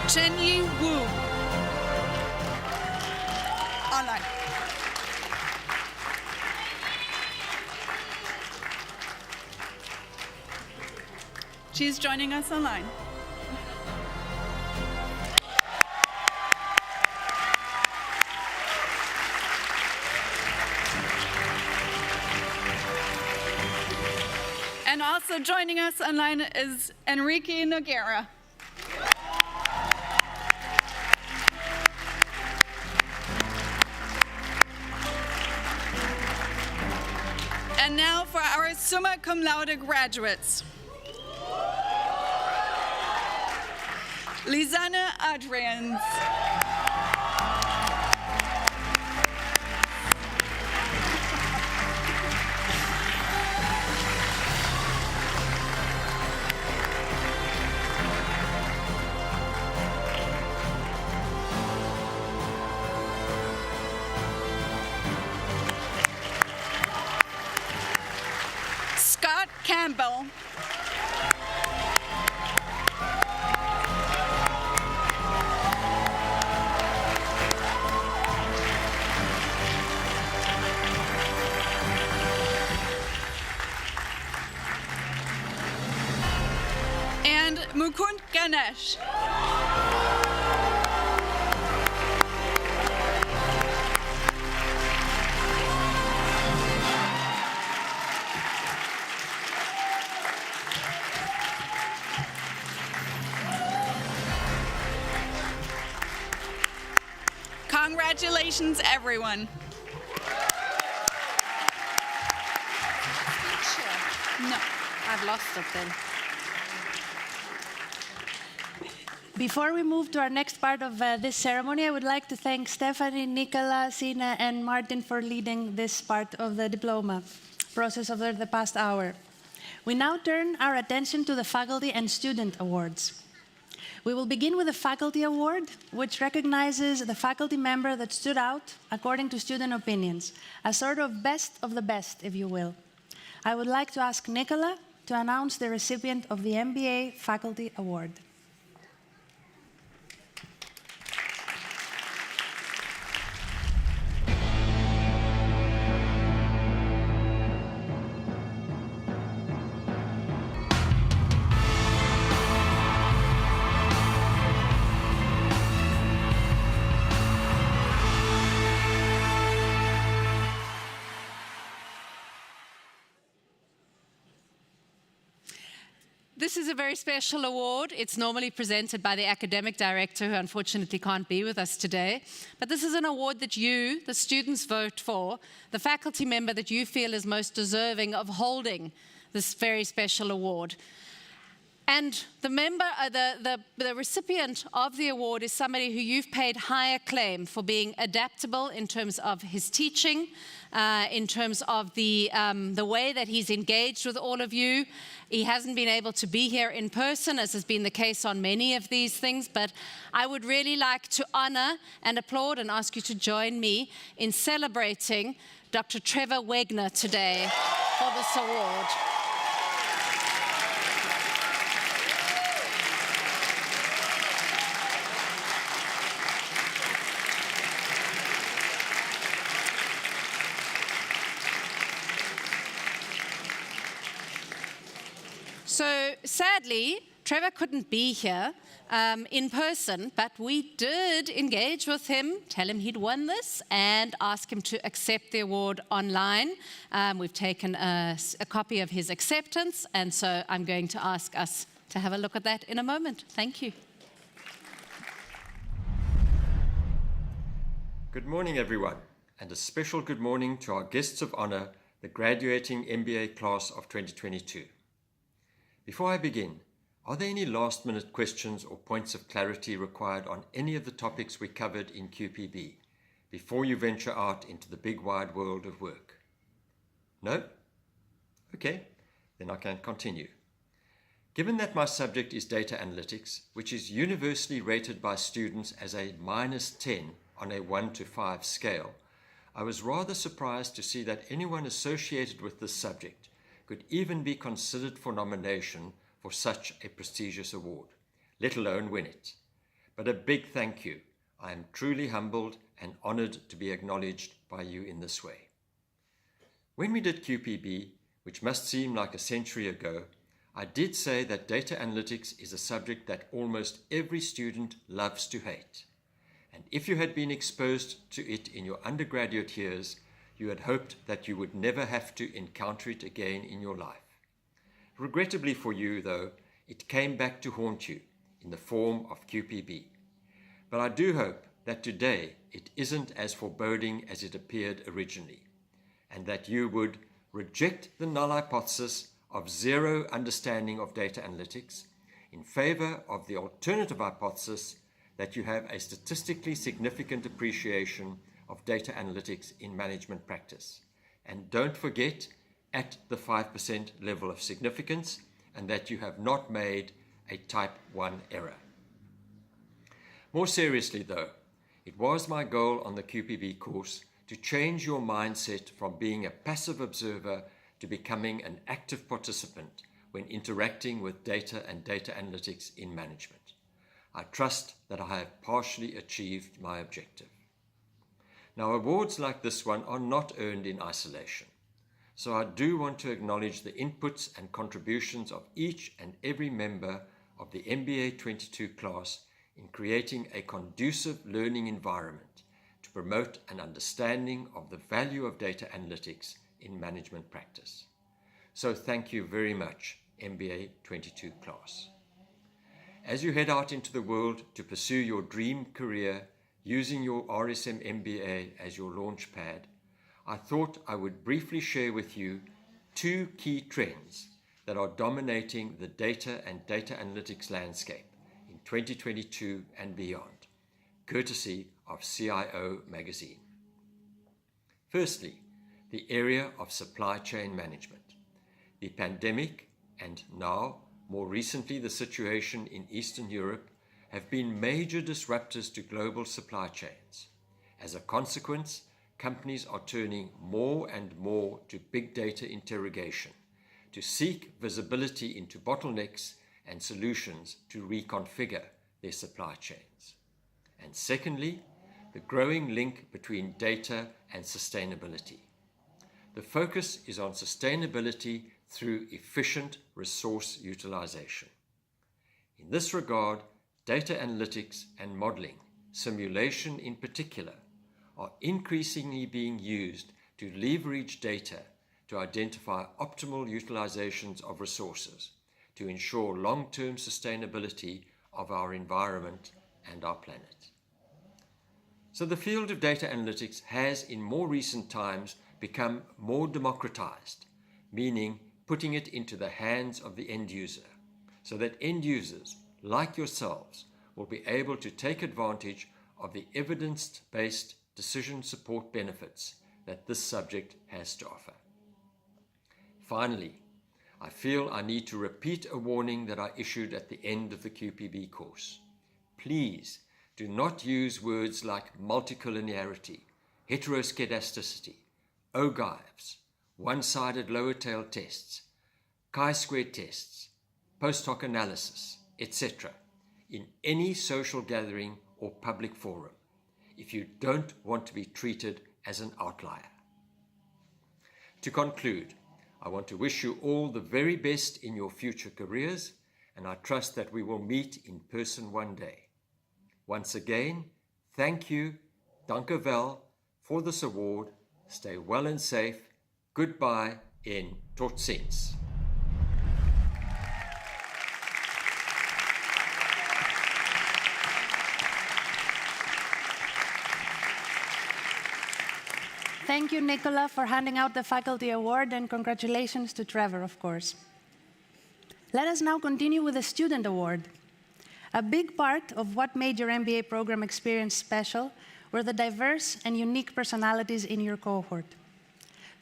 Chenyi Wu. Online. She's joining us online. And also joining us online is Enrique Noguera. And now for our Summa Cum Laude graduates. Lisanne Adrians. Scott Campbell. And Mukund Ganesh. Congratulations, everyone. No. I've lost it then. Before we move to our next part of this ceremony, I would like to thank Stephanie, Nicola, Sina, and Martin for leading this part of the diploma process over the past hour. We now turn our attention to the Faculty and Student Awards. We will begin with the Faculty Award, which recognizes the faculty member that stood out according to student opinions, a sort of best of the best, if you will. I would like to ask Nicola to announce the recipient of the MBA Faculty Award. This is a very special award. It's normally presented by the academic director, who unfortunately can't be with us today. But this is an award that you, the students, vote for, the faculty member that you feel is most deserving of holding this very special award. And the member, the recipient of the award is somebody who you've paid high acclaim for being adaptable in terms of his teaching, in terms of the way that he's engaged with all of you. He hasn't been able to be here in person, as has been the case on many of these things, but I would really like to honor and applaud and ask you to join me in celebrating Dr. Trevor Wegner today for this award. So sadly, Trevor couldn't be here in person, but we did engage with him, tell him he'd won this, and ask him to accept the award online. We've taken a copy of his acceptance, and so I'm going to ask us to have a look at that in a moment. Thank you. Good morning, everyone, and a special good morning to our guests of honor, the graduating MBA class of 2022. Before I begin, are there any last-minute questions or points of clarity required on any of the topics we covered in QPB before you venture out into the big wide world of work? No? Okay, then I can continue. Given that my subject is data analytics, which is universally rated by students as a -10 on a 1 to 5 scale, I was rather surprised to see that anyone associated with this subject could even be considered for nomination for such a prestigious award, let alone win it. But a big thank you. I am truly humbled and honored to be acknowledged by you in this way. When we did QPB, which must seem like a century ago, I did say that data analytics is a subject that almost every student loves to hate. And if you had been exposed to it in your undergraduate years, you had hoped that you would never have to encounter it again in your life. Regrettably for you, though, it came back to haunt you in the form of QPB. But I do hope that today it isn't as foreboding as it appeared originally, and that you would reject the null hypothesis of zero understanding of data analytics in favor of the alternative hypothesis that you have a statistically significant appreciation of data analytics in management practice. And don't forget, at the 5% level of significance, and that you have not made a type 1 error. More seriously though, it was my goal on the QPB course to change your mindset from being a passive observer to becoming an active participant when interacting with data and data analytics in management. I trust that I have partially achieved my objective. Now, awards like this one are not earned in isolation, so I do want to acknowledge the inputs and contributions of each and every member of the MBA 22 class in creating a conducive learning environment to promote an understanding of the value of data analytics in management practice. So thank you very much, MBA 22 class. As you head out into the world to pursue your dream career using your RSM MBA as your launch pad, I thought I would briefly share with you 2 key trends that are dominating the data and data analytics landscape in 2022 and beyond, courtesy of CIO magazine. Firstly, the area of supply chain management. The pandemic and now, more recently, the situation in Eastern Europe have been major disruptors to global supply chains. As a consequence, companies are turning more and more to big data interrogation to seek visibility into bottlenecks and solutions to reconfigure their supply chains. And secondly, the growing link between data and sustainability. The focus is on sustainability through efficient resource utilization. In this regard, data analytics and modeling, simulation in particular, are increasingly being used to leverage data to identify optimal utilizations of resources, to ensure long-term sustainability of our environment and our planet. So the field of data analytics has in more recent times become more democratized, meaning putting it into the hands of the end user, so that end users, like yourselves, will be able to take advantage of the evidence-based decision support benefits that this subject has to offer. Finally, I feel I need to repeat a warning that I issued at the end of the QPB course. Please do not use words like multicollinearity, heteroskedasticity, ogives, one-sided lower tail tests, chi-square tests, post hoc analysis, etc. in any social gathering or public forum if you don't want to be treated as an outlier. To conclude, I want to wish you all the very best in your future careers, and I trust that we will meet in person one day. Once again, thank you, danke wel, for this award. Stay well and safe. Goodbye en tot ziens. Thank you, Nicola, for handing out the Faculty Award, and congratulations to Trevor, of course. Let us now continue with the Student Award. A big part of what made your MBA program experience special were the diverse and unique personalities in your cohort.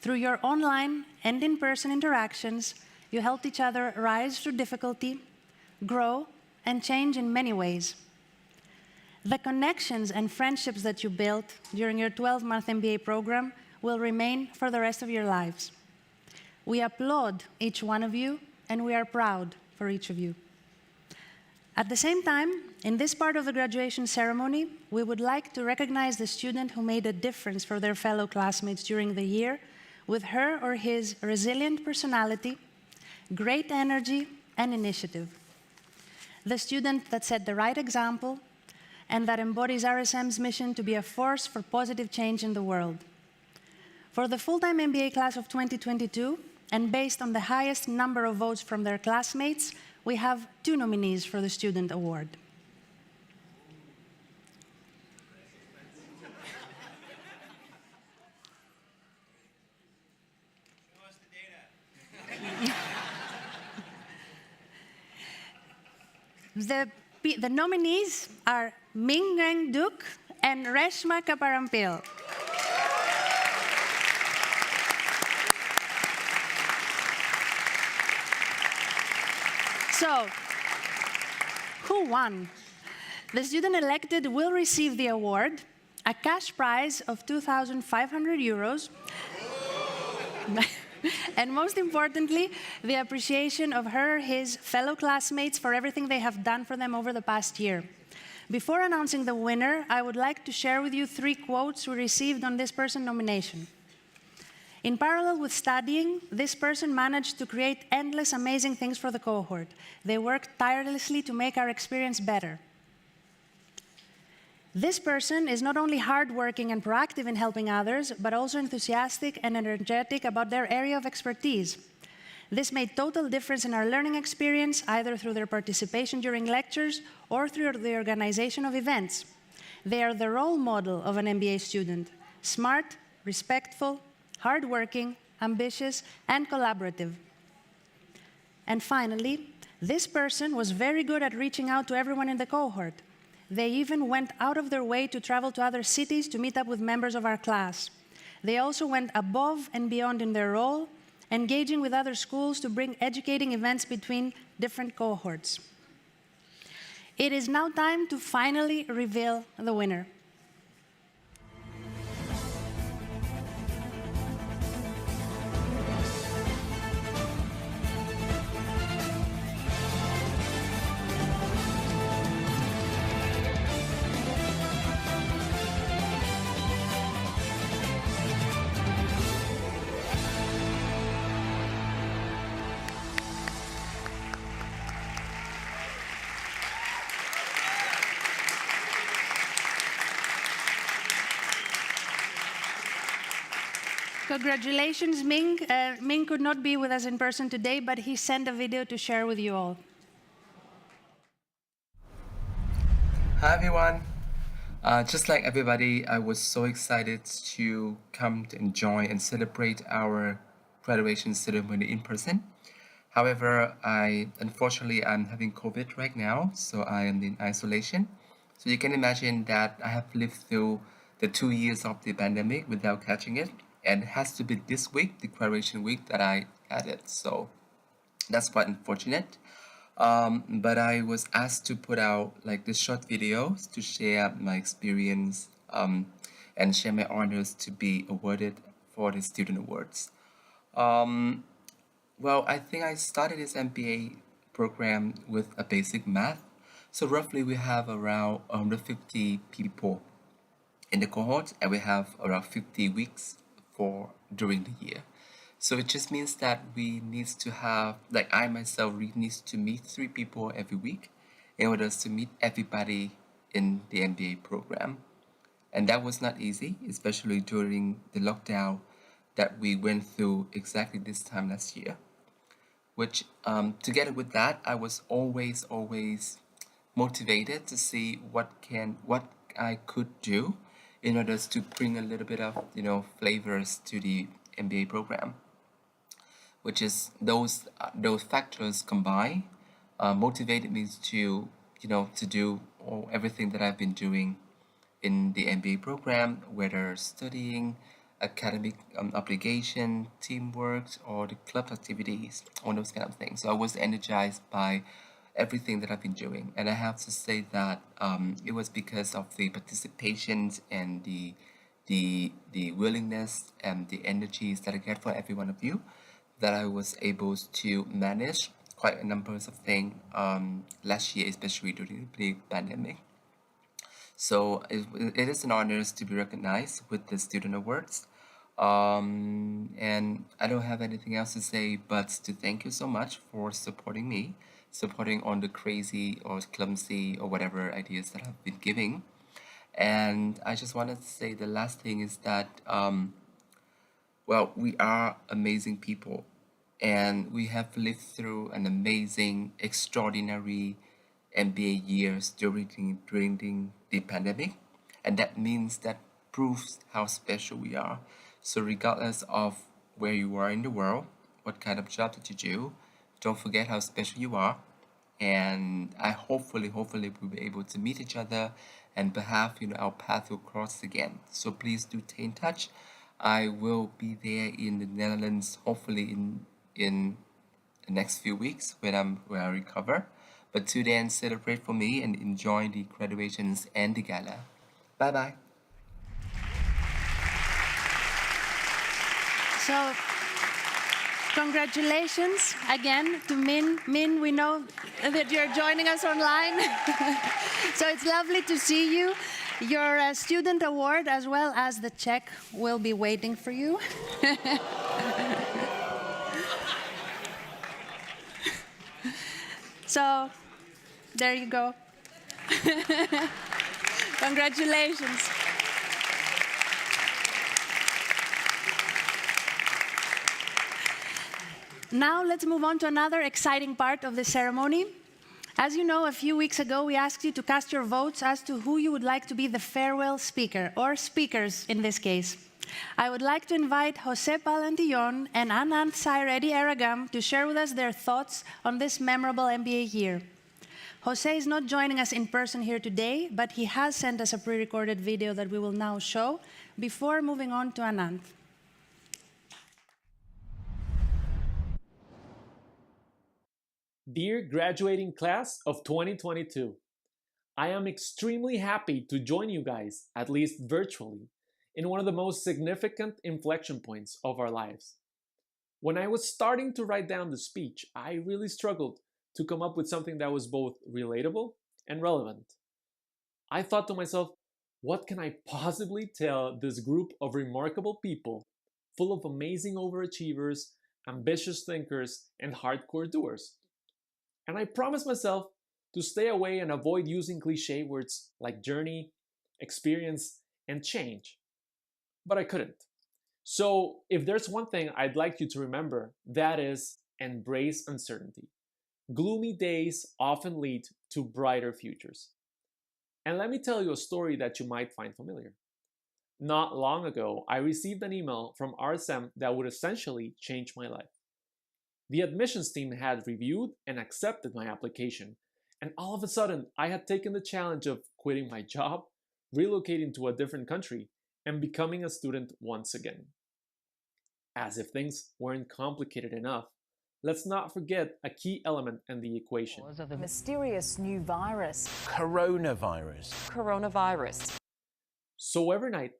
Through your online and in-person interactions, you helped each other rise through difficulty, grow, and change in many ways. The connections and friendships that you built during your 12-month MBA program will remain for the rest of your lives. We applaud each one of you, and we are proud for each of you. At the same time, in this part of the graduation ceremony, we would like to recognize the student who made a difference for their fellow classmates during the year with her or his resilient personality, great energy, and initiative. The student that set the right example and that embodies RSM's mission to be a force for positive change in the world. For the full-time MBA class of 2022, and based on the highest number of votes from their classmates, we have 2 nominees for the Student Award. The nominees are Mingang Duk and Reshma Kaparampil. So, who won? The student elected will receive the award, a cash prize of 2,500 euros, and most importantly, the appreciation of her or his fellow classmates for everything they have done for them over the past year. Before announcing the winner, I would like to share with you 3 quotes we received on this person's nomination. In parallel with studying, this person managed to create endless amazing things for the cohort. They worked tirelessly to make our experience better. This person is not only hardworking and proactive in helping others, but also enthusiastic and energetic about their area of expertise. This made total difference in our learning experience, either through their participation during lectures or through the organization of events. They are the role model of an MBA student: smart, respectful, hardworking, ambitious, and collaborative. And finally, this person was very good at reaching out to everyone in the cohort. They even went out of their way to travel to other cities to meet up with members of our class. They also went above and beyond in their role, engaging with other schools to bring educating events between different cohorts. It is now time to finally reveal the winner. Congratulations, Ming. Ming could not be with us in person today, but he sent a video to share with you all. Hi everyone. Just like everybody, I was so excited to come to enjoy and celebrate our graduation ceremony in person. However, unfortunately I'm having COVID right now, so I am in isolation. So you can imagine that I have lived through the 2 years of the pandemic without catching it, and it has to be this week, the graduation week, that I had it. So that's quite unfortunate. But I was asked to put out like this short videos to share my experience and share my honors to be awarded for the student awards. Well, I think I started this MBA program with a basic math. So roughly we have around 150 people in the cohort, and we have around 50 weeks for during the year. So it just means that we need to have, like I myself needs to meet 3 people every week in order to meet everybody in the MBA program. And that was not easy, especially during the lockdown that we went through exactly this time last year. Which together with that, I was always motivated to see what I could do in order to bring a little bit of flavors to the MBA program, which is those factors combined motivated me to do everything that I've been doing in the MBA program, whether studying, academic obligation, teamwork, or the club activities, all those kind of things. So I was energized by everything that I've been doing, and I have to say that it was because of the participations and the willingness and the energies that I get from every one of you that I was able to manage quite a number of things last year, especially during the pandemic. So it is an honor to be recognized with the student awards. And I don't have anything else to say but to thank you so much for supporting me, supporting on the crazy or clumsy or whatever ideas that I've been giving. And I just wanted to say the last thing is that, well, we are amazing people, and we have lived through an amazing, extraordinary MBA years during the pandemic, and that means that proves how special we are. So regardless of where you are in the world, what kind of job that you do, don't forget how special you are. And I hopefully we'll be able to meet each other, and perhaps our path will cross again. So please do stay in touch. I will be there in the Netherlands, hopefully in the next few weeks when I recover. But till then, celebrate for me and enjoy the graduations and the gala. Bye bye. So, congratulations again to Min. Min, we know that you're joining us online. So it's lovely to see you. Your student award, as well as the check, will be waiting for you. So, there you go. Congratulations. Now let's move on to another exciting part of the ceremony. As you know, a few weeks ago, we asked you to cast your votes as to who you would like to be the farewell speaker, or speakers in this case. I would like to invite Jose Palantillon and Anand Sai Reddy Aragam to share with us their thoughts on this memorable MBA year. Jose is not joining us in person here today, but he has sent us a pre-recorded video that we will now show before moving on to Anand. Dear graduating class of 2022, I am extremely happy to join you guys, at least virtually, in one of the most significant inflection points of our lives. When I was starting to write down the speech, I really struggled to come up with something that was both relatable and relevant. I thought to myself, what can I possibly tell this group of remarkable people, full of amazing overachievers, ambitious thinkers, and hardcore doers? And I promised myself to stay away and avoid using cliché words like journey, experience, and change. But I couldn't. So if there's one thing I'd like you to remember, that is embrace uncertainty. Gloomy days often lead to brighter futures. And let me tell you a story that you might find familiar. Not long ago, I received an email from Rsm that would essentially change my life. The admissions team had reviewed and accepted my application, and all of a sudden, I had taken the challenge of quitting my job, relocating to a different country, and becoming a student once again. As if things weren't complicated enough, let's not forget a key element in the equation. Of the mysterious new virus. Coronavirus. So every night,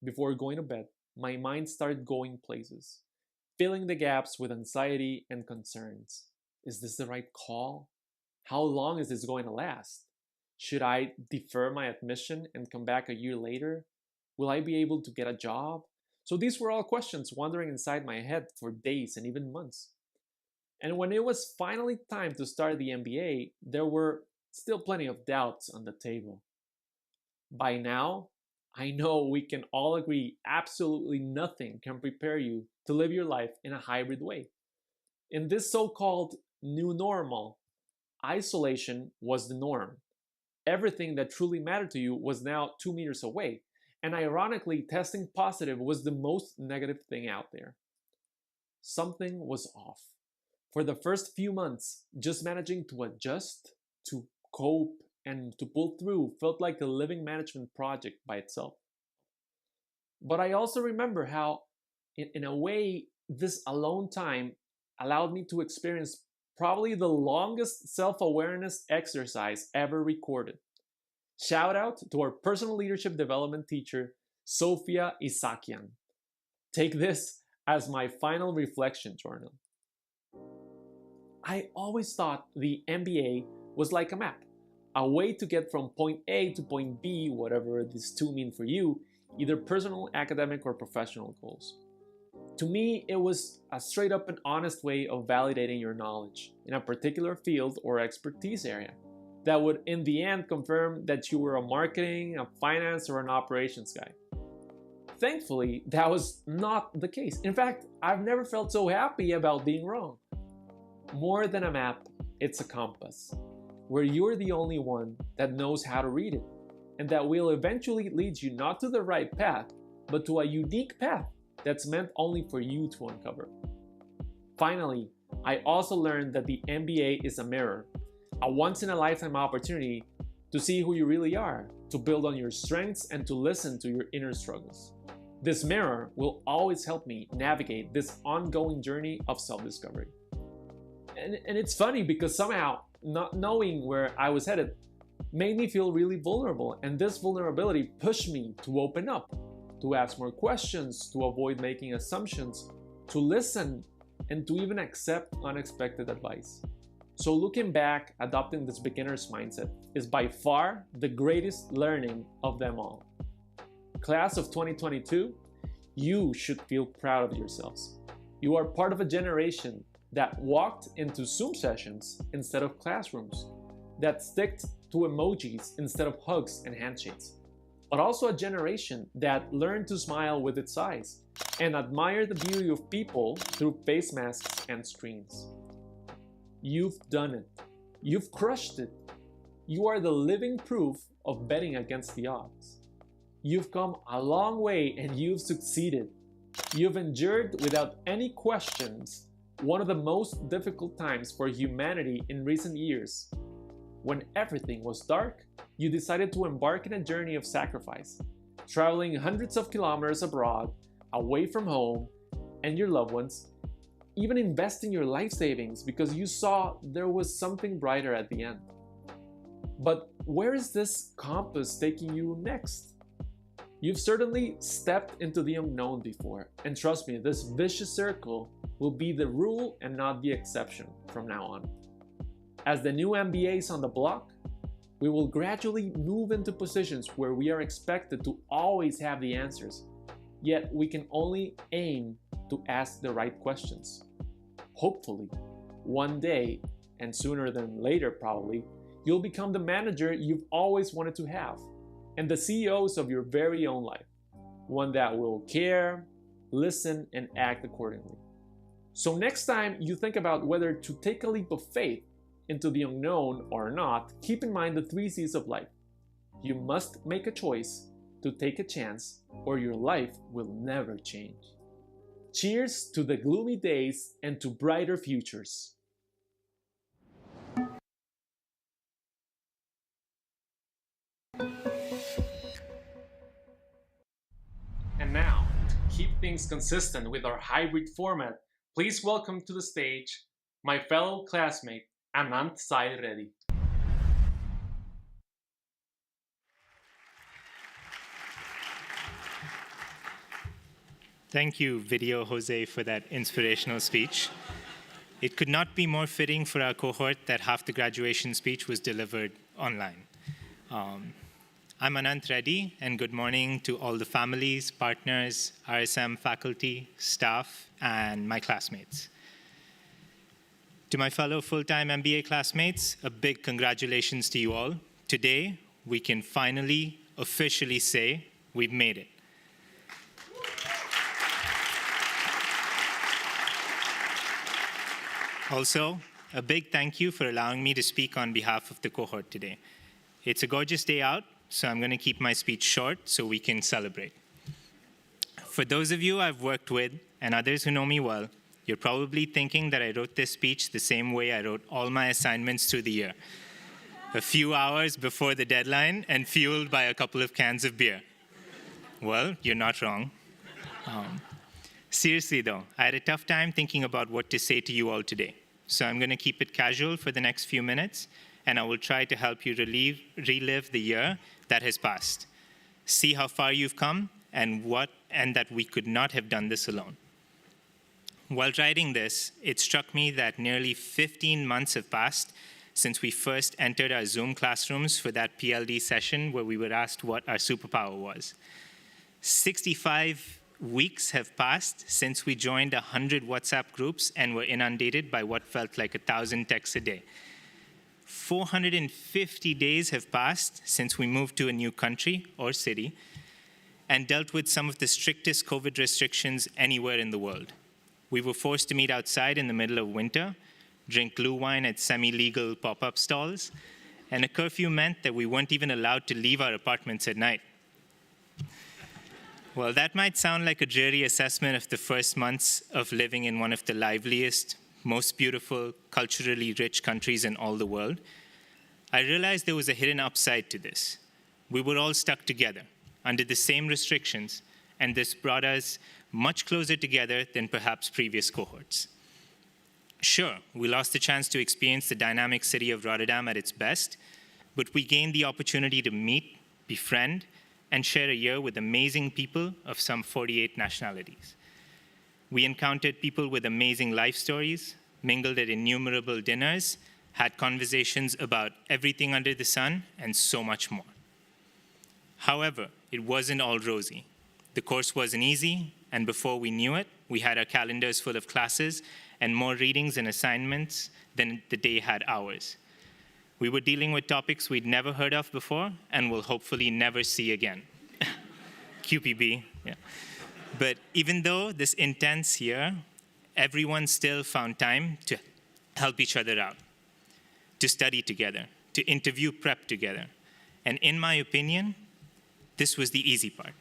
before going to bed, my mind started going places, filling the gaps with anxiety and concerns. Is this the right call? How long is this going to last? Should I defer my admission and come back a year later? Will I be able to get a job? So these were all questions wandering inside my head for days and even months. And when it was finally time to start the MBA, there were still plenty of doubts on the table. By now, I know we can all agree absolutely nothing can prepare you to live your life in a hybrid way. In this so-called new normal, isolation was the norm. Everything that truly mattered to you was now 2 meters away. And ironically, testing positive was the most negative thing out there. Something was off. For the first few months, just managing to adjust, to cope, and to pull through felt like a living management project by itself. But I also remember how, in a way, this alone time allowed me to experience probably the longest self-awareness exercise ever recorded. Shout out to our personal leadership development teacher, Sofia Isakian. Take this as my final reflection journal. I always thought the MBA was like a map, a way to get from point A to point B, whatever these two mean for you, either personal, academic, or professional goals. To me, it was a straight up and honest way of validating your knowledge in a particular field or expertise area that would in the end confirm that you were a marketing, a finance, or an operations guy. Thankfully, that was not the case. In fact, I've never felt so happy about being wrong. More than a map, it's a compass, where you're the only one that knows how to read it, and that will eventually lead you not to the right path, but to a unique path that's meant only for you to uncover. Finally, I also learned that the MBA is a mirror, a once-in-a-lifetime opportunity to see who you really are, to build on your strengths, and to listen to your inner struggles. This mirror will always help me navigate this ongoing journey of self-discovery. And it's funny because somehow not knowing where I was headed made me feel really vulnerable, and this vulnerability pushed me to open up, to ask more questions, to avoid making assumptions, to listen, and to even accept unexpected advice. So looking back, adopting this beginner's mindset is by far the greatest learning of them all. Class of 2022, you should feel proud of yourselves. You are part of a generation that walked into Zoom sessions instead of classrooms, that sticked to emojis instead of hugs and handshakes, but also a generation that learned to smile with its eyes and admire the beauty of people through face masks and screens. You've done it. You've crushed it. You are the living proof of betting against the odds. You've come a long way and you've succeeded. You've endured without any questions one of the most difficult times for humanity in recent years. When everything was dark, you decided to embark on a journey of sacrifice, traveling hundreds of kilometers abroad, away from home and your loved ones, even investing your life savings because you saw there was something brighter at the end. But where is this compass taking you next? You've certainly stepped into the unknown before, and trust me, this vicious circle will be the rule and not the exception from now on. As the new MBAs on the block, we will gradually move into positions where we are expected to always have the answers, yet we can only aim to ask the right questions. Hopefully, one day, and sooner than later probably, you'll become the manager you've always wanted to have, and the CEOs of your very own life. One that will care, listen, and act accordingly. So next time you think about whether to take a leap of faith into the unknown or not, keep in mind the 3 C's of life. You must make a choice to take a chance, or your life will never change. Cheers to the gloomy days and to brighter futures. And now, to keep things consistent with our hybrid format, please welcome to the stage my fellow classmate, Anant Sai Reddy. Thank you, Video Jose, for that inspirational speech. It could not be more fitting for our cohort that half the graduation speech was delivered online. I'm Anant Reddy, and good morning to all the families, partners, RSM faculty, staff, and my classmates. To my fellow full-time MBA classmates, a big congratulations to you all. Today, we can finally, officially say we've made it. Also, a big thank you for allowing me to speak on behalf of the cohort today. It's a gorgeous day out, so I'm going to keep my speech short so we can celebrate. For those of you I've worked with and others who know me well, you're probably thinking that I wrote this speech the same way I wrote all my assignments through the year. A few hours before the deadline and fueled by a couple of cans of beer. Well, you're not wrong. Seriously though, I had a tough time thinking about what to say to you all today. So I'm going to keep it casual for the next few minutes, and I will try to help you relive the year that has passed. See how far you've come and that we could not have done this alone. While writing this, it struck me that nearly 15 months have passed since we first entered our Zoom classrooms for that PLD session where we were asked what our superpower was. 65 weeks have passed since we joined 100 WhatsApp groups and were inundated by what felt like 1,000 texts a day. 450 days have passed since we moved to a new country or city and dealt with some of the strictest COVID restrictions anywhere in the world. We were forced to meet outside in the middle of winter, drink glue wine at semi-legal pop-up stalls, and a curfew meant that we weren't even allowed to leave our apartments at night. Well, that might sound like a dreary assessment of the first months of living in one of the liveliest, most beautiful, culturally rich countries in all the world. I realized there was a hidden upside to this. We were all stuck together under the same restrictions, and this brought us much closer together than perhaps previous cohorts. Sure, we lost the chance to experience the dynamic city of Rotterdam at its best, but we gained the opportunity to meet, befriend, and share a year with amazing people of some 48 nationalities. We encountered people with amazing life stories, mingled at innumerable dinners, had conversations about everything under the sun, and so much more. However, it wasn't all rosy. The course wasn't easy, and before we knew it, we had our calendars full of classes and more readings and assignments than the day had hours. We were dealing with topics we'd never heard of before and will hopefully never see again. QPB, yeah. But even though this intense year, everyone still found time to help each other out, to study together, to interview prep together. And in my opinion, this was the easy part.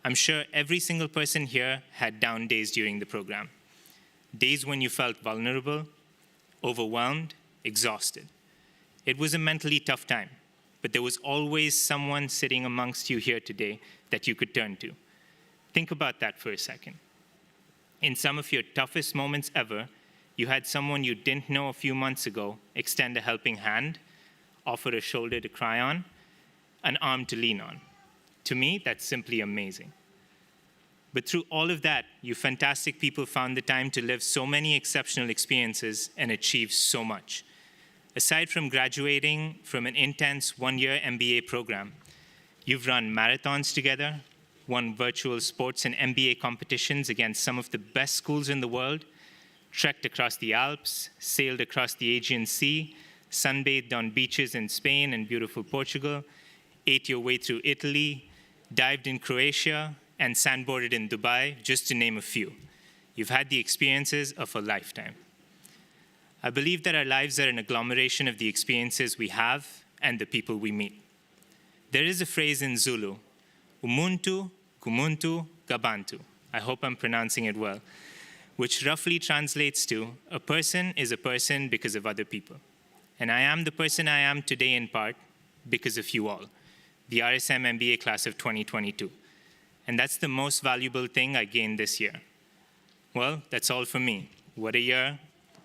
I'm sure every single person here had down days during the program. Days when you felt vulnerable, overwhelmed, exhausted. It was a mentally tough time, but there was always someone sitting amongst you here today that you could turn to. Think about that for a second. In some of your toughest moments ever, you had someone you didn't know a few months ago extend a helping hand, offer a shoulder to cry on, an arm to lean on. To me, that's simply amazing. But through all of that, you fantastic people found the time to live so many exceptional experiences and achieve so much. Aside from graduating from an intense one-year MBA program, you've run marathons together, won virtual sports and MBA competitions against some of the best schools in the world, trekked across the Alps, sailed across the Aegean Sea, sunbathed on beaches in Spain and beautiful Portugal, ate your way through Italy, dived in Croatia, and sandboarded in Dubai, just to name a few. You've had the experiences of a lifetime. I believe that our lives are an agglomeration of the experiences we have and the people we meet. There is a phrase in Zulu, umuntu, kumuntu, gabantu. I hope I'm pronouncing it well, which roughly translates to, a person is a person because of other people. And I am the person I am today in part because of you all, the RSM MBA class of 2022. And that's the most valuable thing I gained this year. Well, that's all for me. What a year,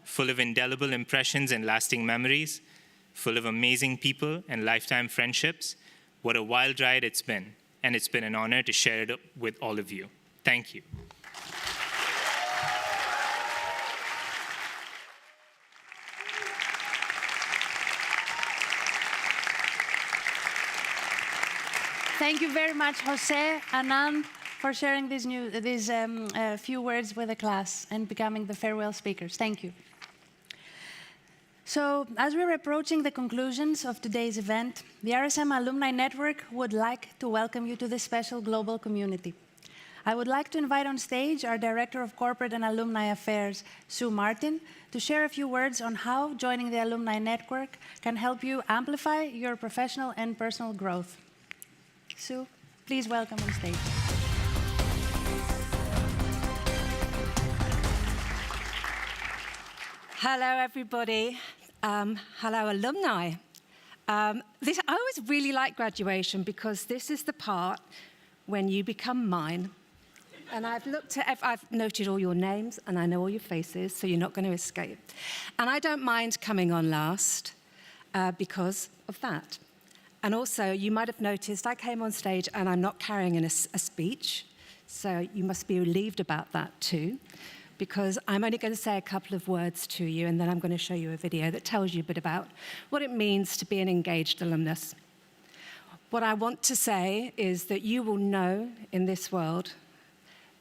full of indelible impressions and lasting memories, full of amazing people and lifetime friendships. What a wild ride it's been, and it's been an honor to share it with all of you. Thank you. Thank you very much, Jose, Anand, for sharing these few words with the class and becoming the farewell speakers. Thank you. So, as we're approaching the conclusions of today's event, the RSM Alumni Network would like to welcome you to this special global community. I would like to invite on stage our Director of Corporate and Alumni Affairs, Sue Martin, to share a few words on how joining the Alumni Network can help you amplify your professional and personal growth. Sue, please welcome on stage. Hello, everybody. Hello, alumni. I always really like graduation because this is the part when you become mine. And I've noted all your names and I know all your faces, so you're not going to escape. And I don't mind coming on last because of that. And also, you might have noticed I came on stage and I'm not carrying a speech, so you must be relieved about that too, because I'm only going to say a couple of words to you and then I'm going to show you a video that tells you a bit about what it means to be an engaged alumnus. What I want to say is that you will know in this world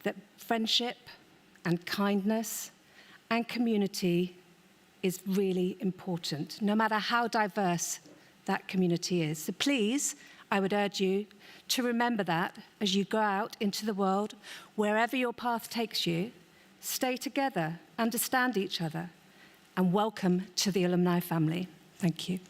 that friendship and kindness and community is really important, no matter how diverse that community is. So please, I would urge you to remember that as you go out into the world, wherever your path takes you, stay together, understand each other, and welcome to the alumni family. Thank you.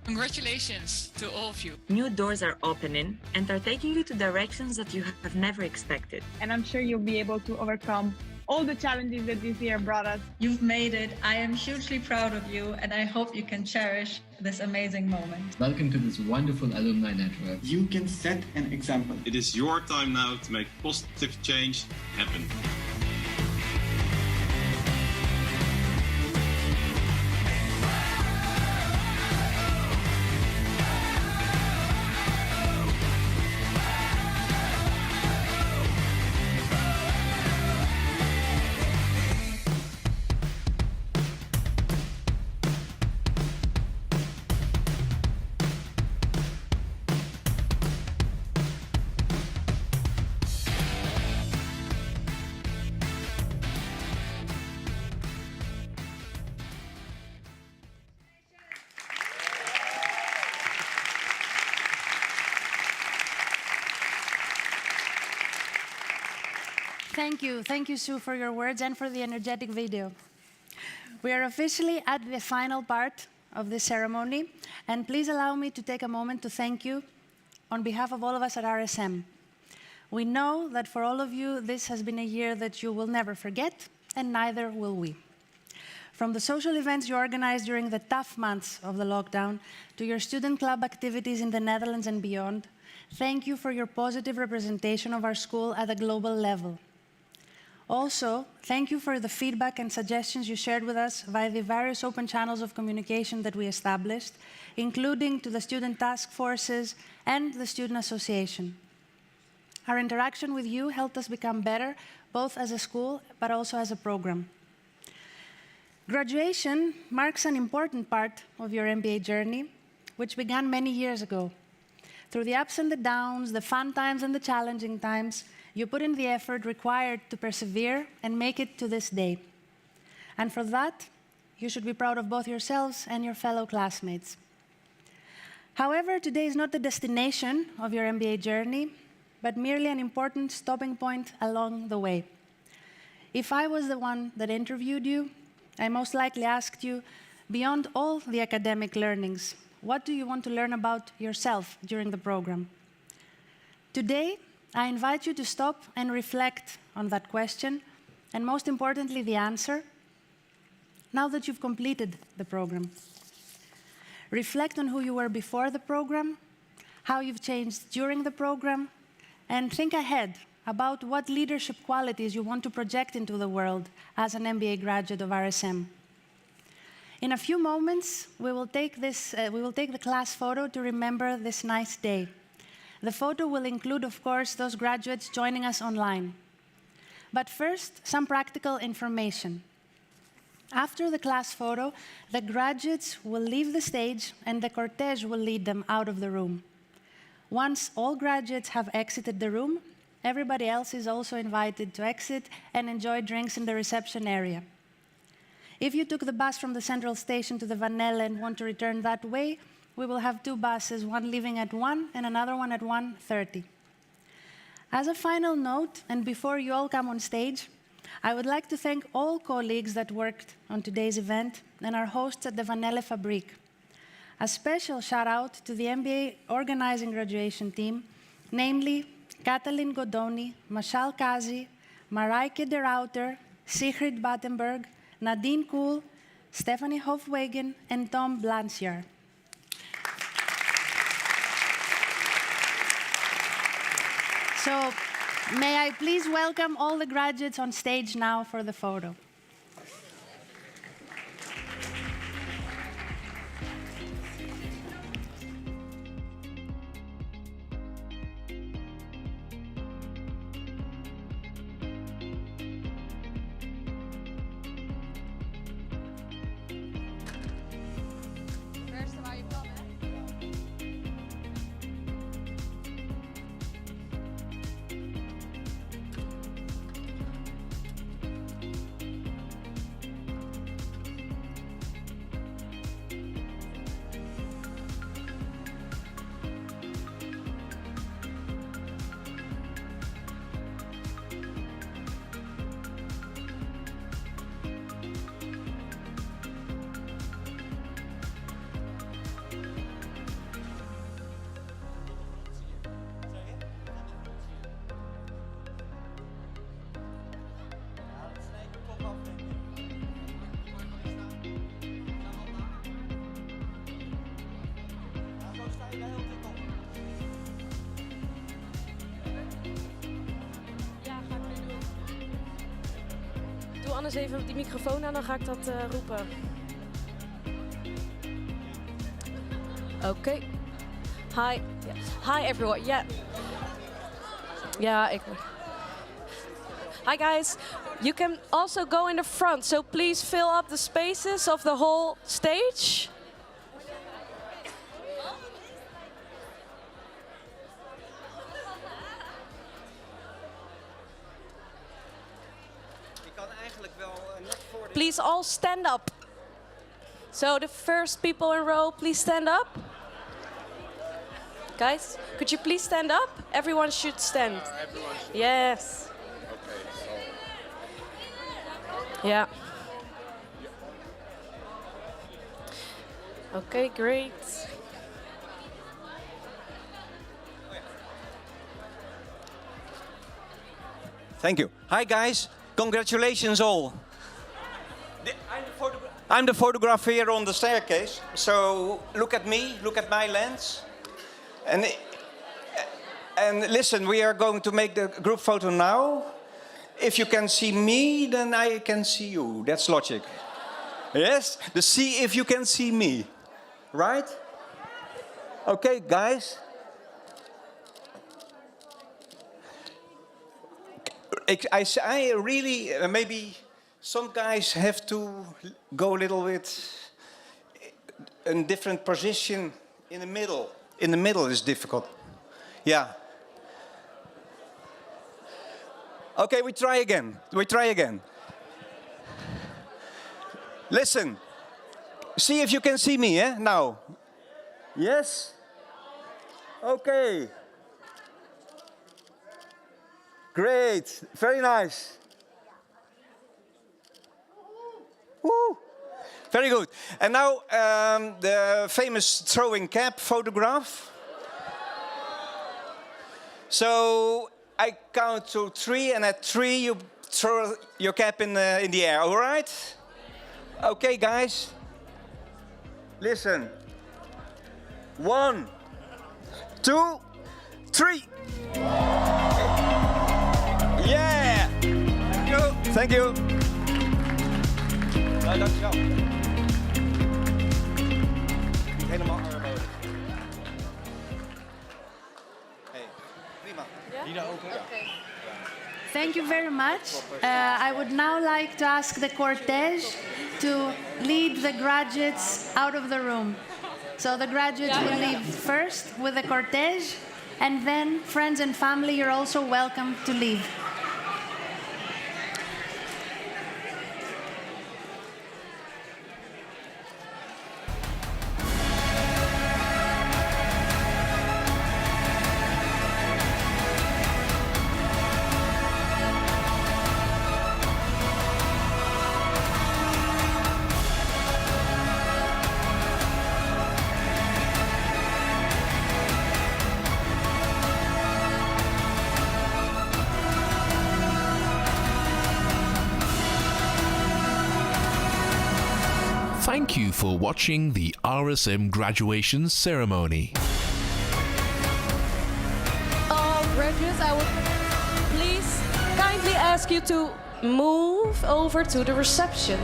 Congratulations to all of you. New doors are opening and are taking you to directions that you have never expected. And I'm sure you'll be able to overcome all the challenges that this year brought us. You've made it. I am hugely proud of you, and I hope you can cherish this amazing moment. Welcome to this wonderful alumni network. You can set an example. It is your time now to make positive change happen. Thank you, Sue, for your words and for the energetic video. We are officially at the final part of this ceremony, and please allow me to take a moment to thank you on behalf of all of us at RSM. We know that for all of you, this has been a year that you will never forget, and neither will we. From the social events you organized during the tough months of the lockdown to your student club activities in the Netherlands and beyond, thank you for your positive representation of our school at a global level. Also, thank you for the feedback and suggestions you shared with us via the various open channels of communication that we established, including to the student task forces and the student association. Our interaction with you helped us become better, both as a school, but also as a program. Graduation marks an important part of your MBA journey, which began many years ago. Through the ups and the downs, the fun times and the challenging times, you put in the effort required to persevere and make it to this day. And for that, you should be proud of both yourselves and your fellow classmates. However, today is not the destination of your MBA journey, but merely an important stopping point along the way. If I was the one that interviewed you, I most likely asked you, beyond all the academic learnings, what do you want to learn about yourself during the program? Today, I invite you to stop and reflect on that question, and most importantly, the answer, now that you've completed the program. Reflect on who you were before the program, how you've changed during the program, and think ahead about what leadership qualities you want to project into the world as an MBA graduate of RSM. In a few moments, we will take the class photo to remember this nice day. The photo will include, of course, those graduates joining us online. But first, some practical information. After the class photo, the graduates will leave the stage and the cortege will lead them out of the room. Once all graduates have exited the room, everybody else is also invited to exit and enjoy drinks in the reception area. If you took the bus from the central station to the Vanelle and want to return that way, we will have two buses, one leaving at 1 and another one at 1:30. As a final note, and before you all come on stage, I would like to thank all colleagues that worked on today's event and our hosts at the Vanelle Fabrique. A special shout out to the MBA organizing graduation team, namely Katalin Godoni, Mashal Kazi, Mareike de Rauter, Sigrid Battenberg, Nadine Kool, Stephanie Hofwegen, and Tom Blancier. So, may I please welcome all the graduates on stage now for the photo. Anders even die microfoon aan, dan ga ik dat roepen. Okay. Hi. Yeah. Hi everyone. Yeah. Hi guys. You can also go in the front, so please fill up the spaces of the whole stage. Please all stand up. So the first people in row, please stand up. Guys, could you please stand up? Everyone should stand. Yes. Yeah. Okay, great. Thank you. Hi guys, congratulations all. I'm the photographer here on the staircase, so look at me, look at my lens. And listen, we are going to make the group photo now. if you can see me, then I can see you. That's logic. Yes? The see if you can see me. Right? Okay, guys. I really, maybe some guys have to go a little bit in different position in the middle. In the middle is difficult. Yeah. Okay, we try again. Listen. See if you can see me, eh? Now. Yes? Okay. Great. Very nice. Woo. Very good. And now the famous throwing cap photograph. So I count to 3, and at 3 you throw your cap in the air. All right? Okay, guys. Listen. 1, 2, 3. Yeah. Thank you. Thank you. Nou, dankjewel. Helemaal aangemodigd. Hey, prima. Yeah? Okay. Thank you very much. I would now like to ask the cortege to lead the graduates out of the room. So the graduates will leave first with the cortege, and then friends and family, you're also welcome to leave. Thank you for watching the RSM graduation ceremony. Graduates, I would please kindly ask you to move over to the reception.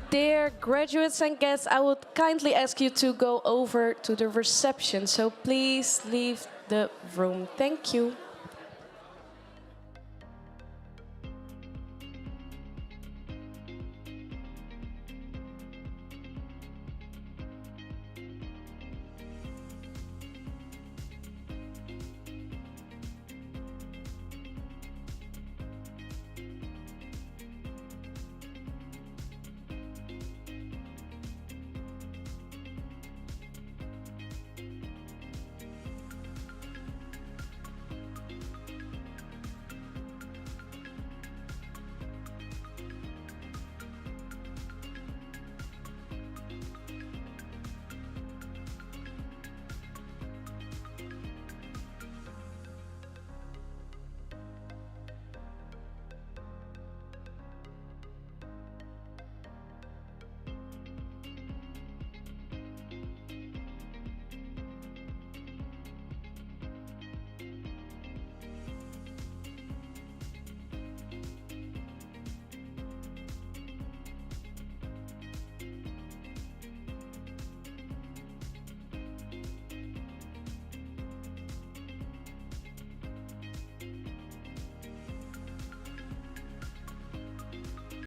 Dear graduates and guests, I would kindly ask you to go over to the reception. So please leave the room. Thank you.